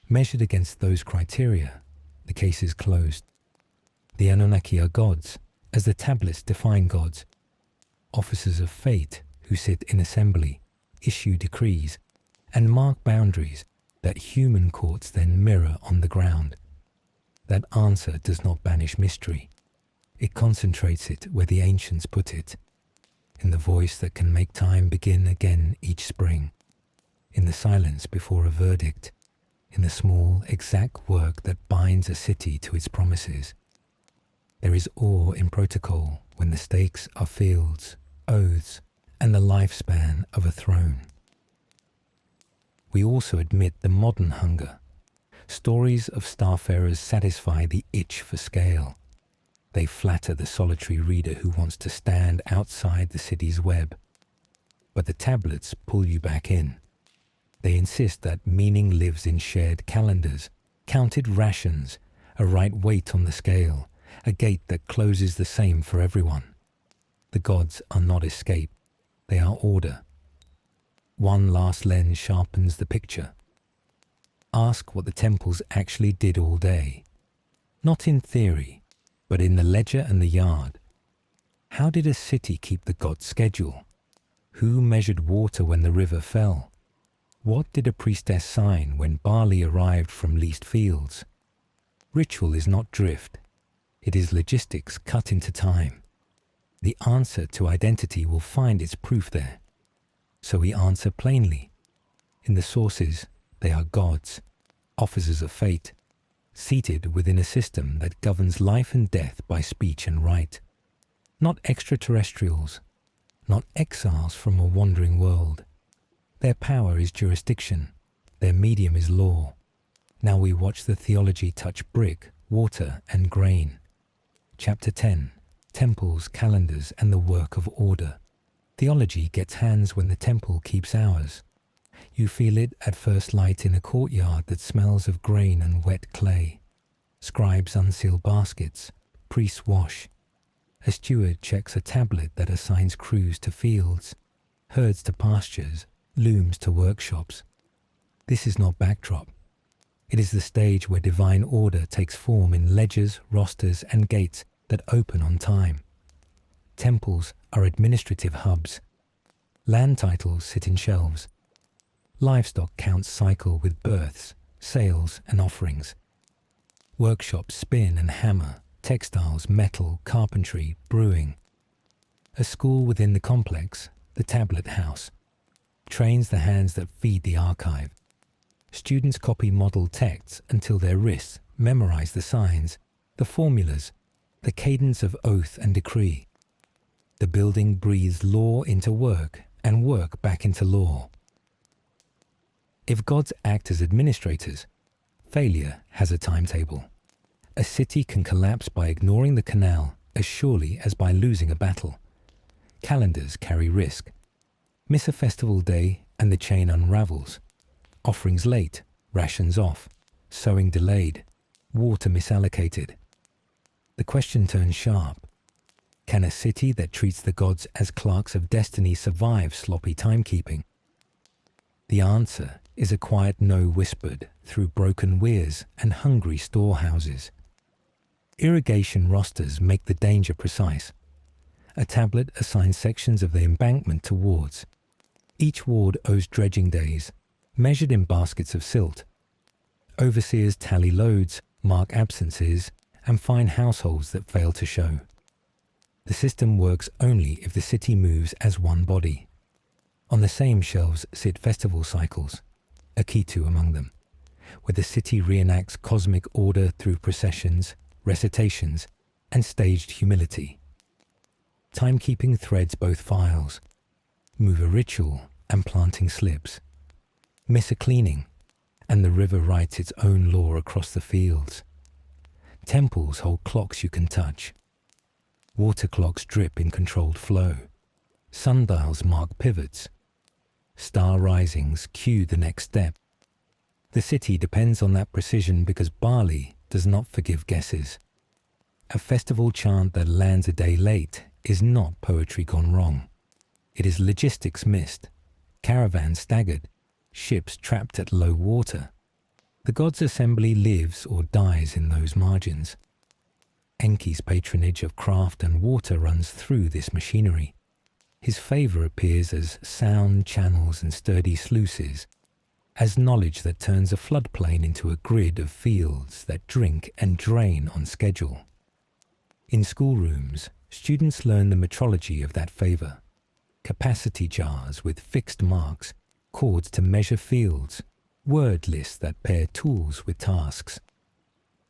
Measured against those criteria, the case is closed. The Anunnaki are gods, as the tablets define gods. Officers of fate who sit in assembly, issue decrees, and mark boundaries that human courts then mirror on the ground. That answer does not banish mystery. It concentrates it where the ancients put it, in the voice that can make time begin again each spring, in the silence before a verdict, in the small, exact work that binds a city to its promises. There is awe in protocol when the stakes are fields, oaths, and the lifespan of a throne. We also admit the modern hunger. Stories of starfarers satisfy the itch for scale. They flatter the solitary reader who wants to stand outside the city's web. But the tablets pull you back in. They insist that meaning lives in shared calendars, counted rations, a right weight on the scale, a gate that closes the same for everyone. The gods are not escape, they are order. One last lens sharpens the picture. Ask what the temples actually did all day. Not in theory, but in the ledger and the yard. How did a city keep the god's schedule? Who measured water when the river fell? What did a priestess sign when barley arrived from leased fields? Ritual is not drift. It is logistics cut into time. The answer to identity will find its proof there. So we answer plainly. In the sources, they are gods, officers of fate, seated within a system that governs life and death by speech and right. Not extraterrestrials, not exiles from a wandering world. Their power is jurisdiction, their medium is law. Now we watch the theology touch brick, water, and grain. Chapter 10, Temples, Calendars, and the Work of Order. Theology gets hands when the temple keeps hours. You feel it at first light in a courtyard that smells of grain and wet clay. Scribes unseal baskets, priests wash. A steward checks a tablet that assigns crews to fields, herds to pastures, looms to workshops. This is not backdrop. It is the stage where divine order takes form in ledgers, rosters, and gates that open on time. Temples are administrative hubs. Land titles sit in shelves. Livestock counts cycle with births, sales, and offerings. Workshops spin and hammer, textiles, metal, carpentry, brewing. A school within the complex, the tablet house, trains the hands that feed the archive. Students copy model texts until their wrists memorize the signs, the formulas, the cadence of oath and decree. The building breathes law into work and work back into law. If gods act as administrators, failure has a timetable. A city can collapse by ignoring the canal as surely as by losing a battle. Calendars carry risk. Miss a festival day and the chain unravels. Offerings late, rations off, sowing delayed, water misallocated. The question turns sharp. Can a city that treats the gods as clerks of destiny survive sloppy timekeeping? The answer is a quiet no whispered through broken weirs and hungry storehouses. Irrigation rosters make the danger precise. A tablet assigns sections of the embankment to wards. Each ward owes dredging days, measured in baskets of silt. Overseers tally loads, mark absences, and find households that fail to show. The system works only if the city moves as one body. On the same shelves sit festival cycles, Akitu among them, where the city reenacts cosmic order through processions, recitations, and staged humility. Timekeeping threads both files, move a ritual and planting slips. Miss a cleaning, and the river writes its own law across the fields. Temples hold clocks you can touch. Water clocks drip in controlled flow. Sundials mark pivots. Star risings cue the next step. The city depends on that precision because Bali does not forgive guesses. A festival chant that lands a day late is not poetry gone wrong. It is logistics missed, caravans staggered, ships trapped at low water. The god's assembly lives or dies in those margins. Enki's patronage of craft and water runs through this machinery. His favour appears as sound channels and sturdy sluices, as knowledge that turns a floodplain into a grid of fields that drink and drain on schedule. In schoolrooms, students learn the metrology of that favour. Capacity jars with fixed marks, cords to measure fields, word lists that pair tools with tasks.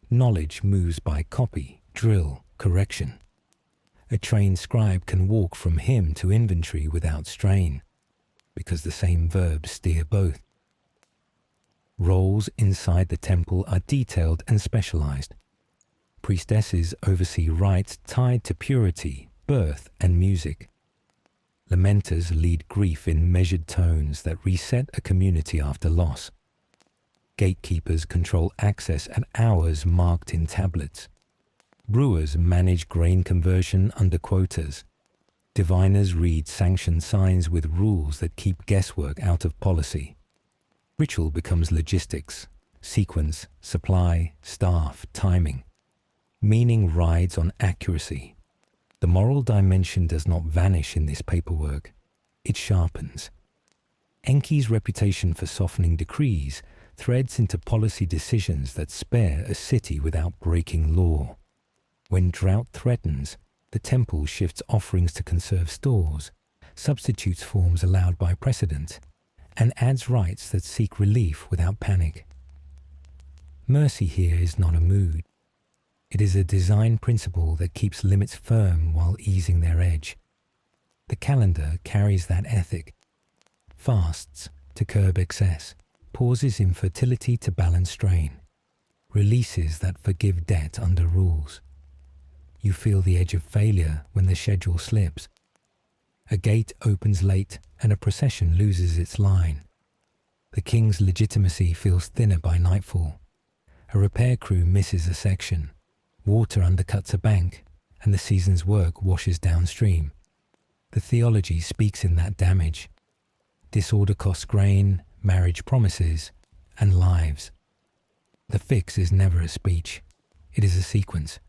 Knowledge moves by copy, drill, correction. A trained scribe can walk from hymn to inventory without strain, because the same verbs steer both. Roles inside the temple are detailed and specialized. Priestesses oversee rites tied to purity, birth, and music. Lamenters lead grief in measured tones that reset a community after loss. Gatekeepers control access at hours marked in tablets. Brewers manage grain conversion under quotas. Diviners read sanctioned signs with rules that keep guesswork out of policy. Ritual becomes logistics, sequence, supply, staff, timing. Meaning rides on accuracy. The moral dimension does not vanish in this paperwork. It sharpens. Enki's reputation for softening decrees threads into policy decisions that spare a city without breaking law. When drought threatens, the temple shifts offerings to conserve stores, substitutes forms allowed by precedent, and adds rites that seek relief without panic. Mercy here is not a mood. It is a design principle that keeps limits firm while easing their edge. The calendar carries that ethic. Fasts to curb excess, pauses in fertility to balance strain, releases that forgive debt under rules. You feel the edge of failure when the schedule slips. A gate opens late and a procession loses its line. The king's legitimacy feels thinner by nightfall. A repair crew misses a section. Water undercuts a bank, and the season's work washes downstream. The theology speaks in that damage. Disorder costs grain, marriage promises, and lives. The fix is never a speech. It is a sequence.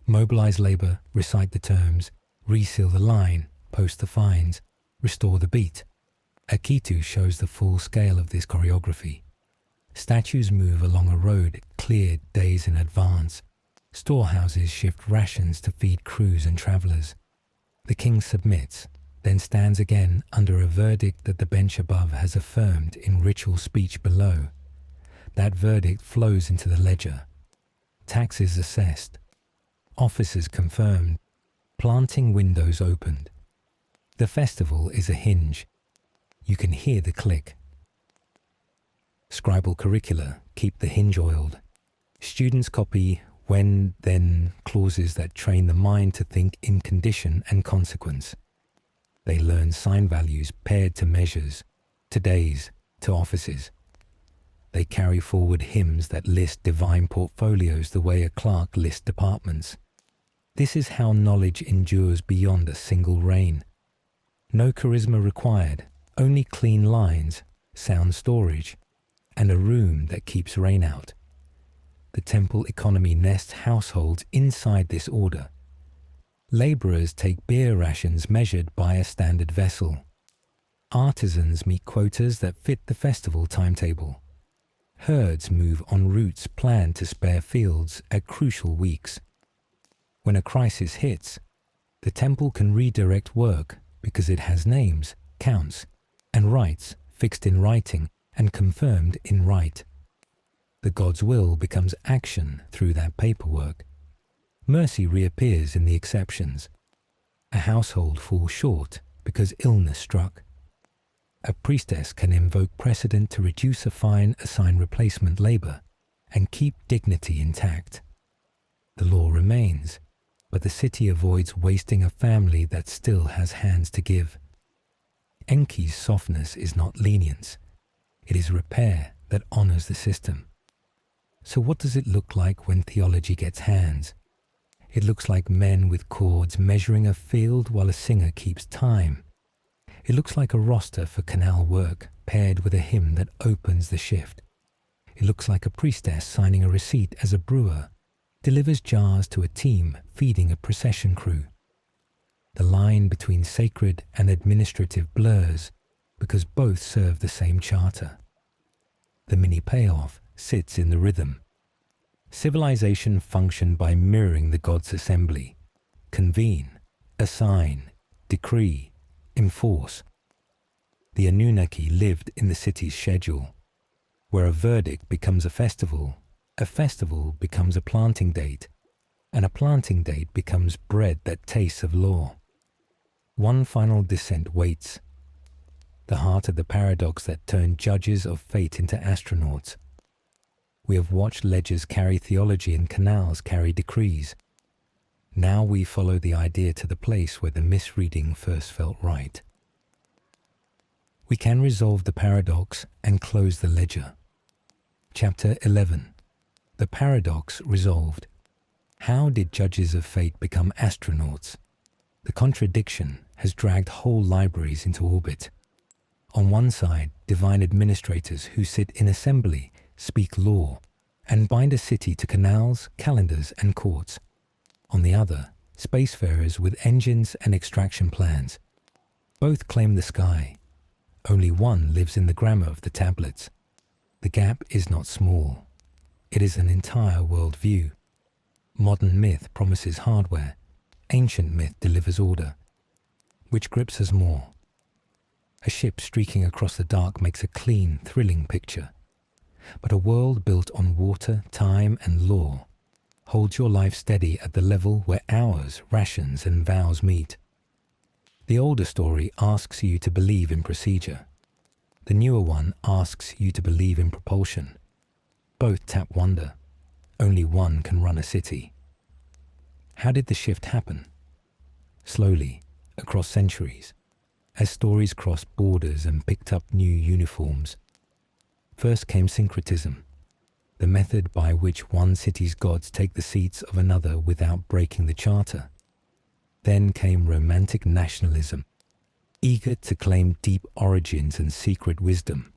Mobilize labor, recite the terms, reseal the line, post the fines, restore the beat. Akitu shows the full scale of this choreography. Statues move along a road cleared days in advance. Storehouses shift rations to feed crews and travelers. The king submits, then stands again under a verdict that the bench above has affirmed in ritual speech below. That verdict flows into the ledger. Taxes assessed. Officers confirmed. Planting windows opened. The festival is a hinge. You can hear the click. Scribal curricula keep the hinge oiled. Students copy when, then clauses that train the mind to think in condition and consequence. They learn sign values paired to measures, to days, to offices. They carry forward hymns that list divine portfolios the way a clerk lists departments. This is how knowledge endures beyond a single reign. No charisma required, only clean lines, sound storage, and a room that keeps rain out. The temple economy nests households inside this order. Laborers take beer rations measured by a standard vessel. Artisans meet quotas that fit the festival timetable. Herds move on routes planned to spare fields at crucial weeks. When a crisis hits, the temple can redirect work because it has names, counts, and rights fixed in writing and confirmed in right. The god's will becomes action through that paperwork. Mercy reappears in the exceptions. A household falls short because illness struck. A priestess can invoke precedent to reduce a fine, assign replacement labor, and keep dignity intact. The law remains, but the city avoids wasting a family that still has hands to give. Enki's softness is not lenience. It is repair that honors the system. So what does it look like when theology gets hands? It looks like men with cords measuring a field while a singer keeps time. It looks like a roster for canal work paired with a hymn that opens the shift. It looks like a priestess signing a receipt as a brewer delivers jars to a team feeding a procession crew. The line between sacred and administrative blurs because both serve the same charter. The mini payoff sits in the rhythm. Civilization functioned by mirroring the god's assembly. Convene, assign, decree, enforce. The Anunnaki lived in the city's schedule. Where a verdict becomes a festival becomes a planting date, and a planting date becomes bread that tastes of law. One final descent waits. The heart of the paradox that turned judges of fate into astronauts. We have watched ledgers carry theology and canals carry decrees. Now we follow the idea to the place where the misreading first felt right. We can resolve the paradox and close the ledger. Chapter 11. The paradox resolved. How did judges of fate become astronauts? The contradiction has dragged whole libraries into orbit. On one side, divine administrators who sit in assembly, speak law, and bind a city to canals, calendars, and courts. On the other, spacefarers with engines and extraction plans. Both claim the sky. Only one lives in the grammar of the tablets. The gap is not small. It is an entire world view. Modern myth promises hardware. Ancient myth delivers order. Which grips us more? A ship streaking across the dark makes a clean, thrilling picture. But a world built on water, time, and law holds your life steady at the level where hours, rations, and vows meet. The older story asks you to believe in procedure. The newer one asks you to believe in propulsion. Both tap wonder. Only one can run a city. How did the shift happen? Slowly, across centuries, as stories crossed borders and picked up new uniforms. First came syncretism, the method by which one city's gods take the seats of another without breaking the charter. Then came romantic nationalism, eager to claim deep origins and secret wisdom,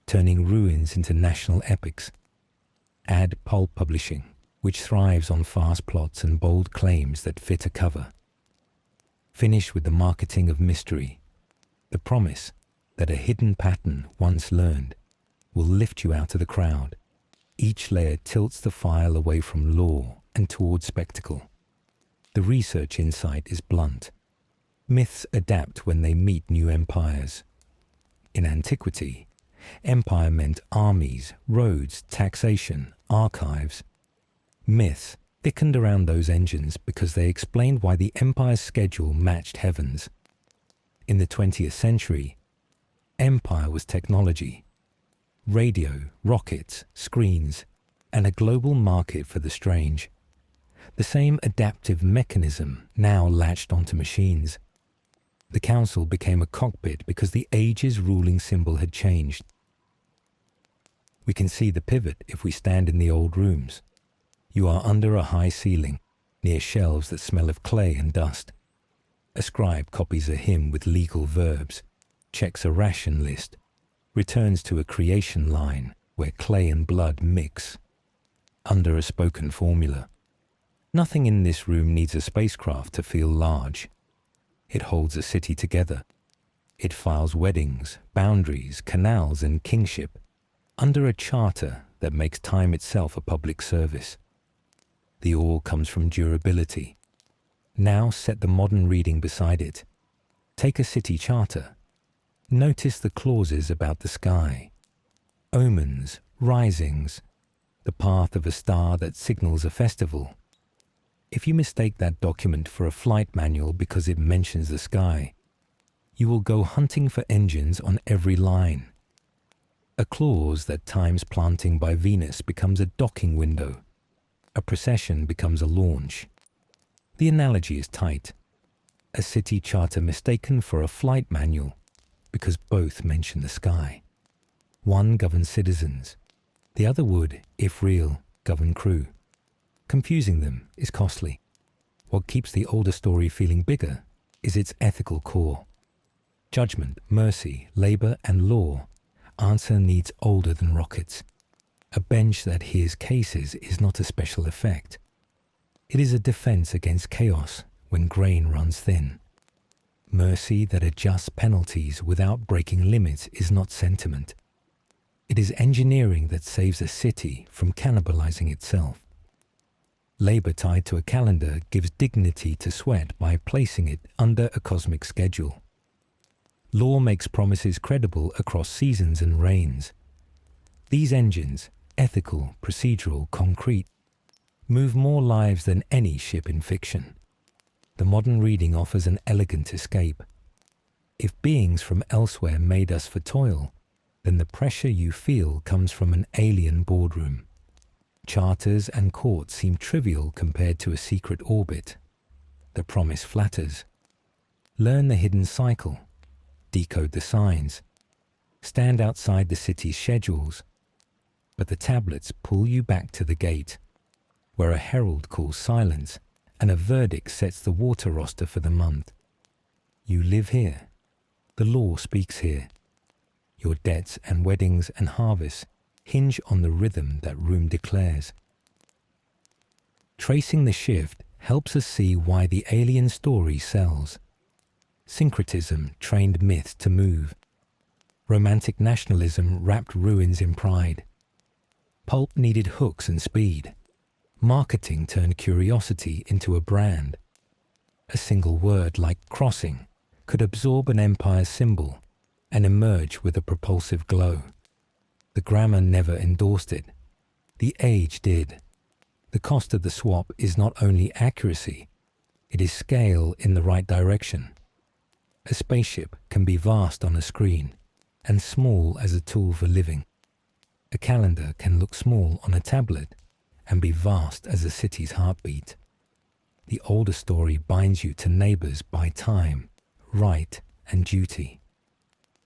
turning ruins into national epics. Add pulp publishing, which thrives on fast plots and bold claims that fit a cover. Finish with the marketing of mystery, the promise that a hidden pattern once learned will lift you out of the crowd. Each layer tilts the file away from lore and towards spectacle. The research insight is blunt. Myths adapt when they meet new empires. In antiquity, empire meant armies, roads, taxation, archives. Myths thickened around those engines because they explained why the empire's schedule matched heaven's. In the 20th century, empire was technology. Radio, rockets, screens, and a global market for the strange. The same adaptive mechanism now latched onto machines. The council became a cockpit because the age's ruling symbol had changed. We can see the pivot if we stand in the old rooms. You are under a high ceiling, near shelves that smell of clay and dust. A scribe copies a hymn with legal verbs, checks a ration list, returns to a creation line where clay and blood mix, under a spoken formula. Nothing in this room needs a spacecraft to feel large. It holds a city together. It files weddings, boundaries, canals, and kingship, under a charter that makes time itself a public service. The awe comes from durability. Now set the modern reading beside it. Take a city charter. Notice the clauses about the sky. Omens, risings, the path of a star that signals a festival. If you mistake that document for a flight manual because it mentions the sky, you will go hunting for engines on every line. A clause that times planting by Venus becomes a docking window. A procession becomes a launch. The analogy is tight. A city charter mistaken for a flight manual because both mention the sky. One governs citizens. The other would, if real, govern crew. Confusing them is costly. What keeps the older story feeling bigger is its ethical core. Judgment, mercy, labor, and law. Answer needs older than rockets. A bench that hears cases is not a special effect. It is a defense against chaos when grain runs thin. Mercy that adjusts penalties without breaking limits is not sentiment. It is engineering that saves a city from cannibalizing itself. Labor tied to a calendar gives dignity to sweat by placing it under a cosmic schedule. Law makes promises credible across seasons and reigns. These engines, ethical, procedural, concrete, move more lives than any ship in fiction. The modern reading offers an elegant escape. If beings from elsewhere made us for toil, then the pressure you feel comes from an alien boardroom. Charters and courts seem trivial compared to a secret orbit. The promise flatters. Learn the hidden cycle. Decode the signs. Stand outside the city's schedules. But the tablets pull you back to the gate, where a herald calls silence and a verdict sets the water roster for the month. You live here. The law speaks here. Your debts and weddings and harvests hinge on the rhythm that room declares. Tracing the shift helps us see why the alien story sells. Syncretism trained myth to move. Romantic nationalism wrapped ruins in pride. Pulp needed hooks and speed. Marketing turned curiosity into a brand. A single word like crossing could absorb an empire's symbol and emerge with a propulsive glow. The grammar never endorsed it. The age did. The cost of the swap is not only accuracy, it is scale in the right direction. A spaceship can be vast on a screen and small as a tool for living. A calendar can look small on a tablet and be vast as a city's heartbeat. The older story binds you to neighbors by time, right, and duty.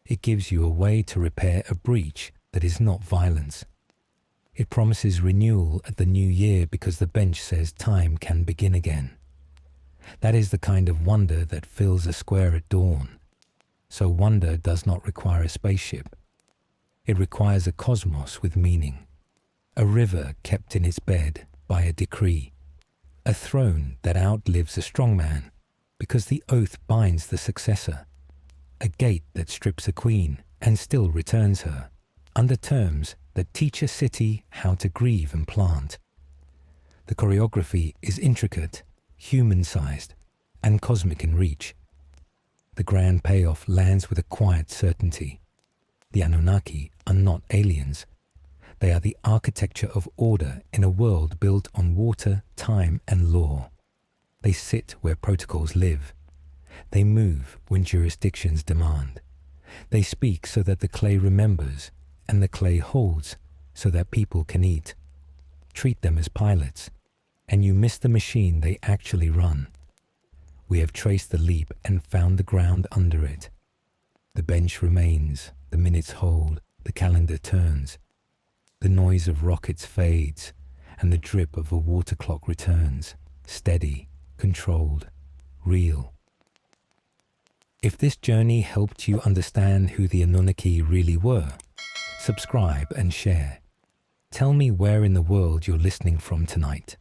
It gives you a way to repair a breach that is not violence. It promises renewal at the new year because the bench says time can begin again. That is the kind of wonder that fills a square at dawn. So wonder does not require a spaceship. It requires a cosmos with meaning. a river kept in its bed by a decree, a throne that outlives a strong man because the oath binds the successor, a gate that strips a queen and still returns her, under terms that teach a city how to grieve and plant. The choreography is intricate, human-sized, and cosmic in reach. The grand payoff lands with a quiet certainty. The Anunnaki are not aliens. They are the architecture of order in a world built on water, time, and law. They sit where protocols live. They move when jurisdictions demand. They speak so that the clay remembers, and the clay holds so that people can eat. Treat them as pilots, and you miss the machine they actually run. We have traced the leap and found the ground under it. The bench remains, the minutes hold, the calendar turns. The noise of rockets fades, and the drip of a water clock returns, steady, controlled, real. If this journey helped you understand who the Anunnaki really were, subscribe and share. Tell me where in the world you're listening from tonight.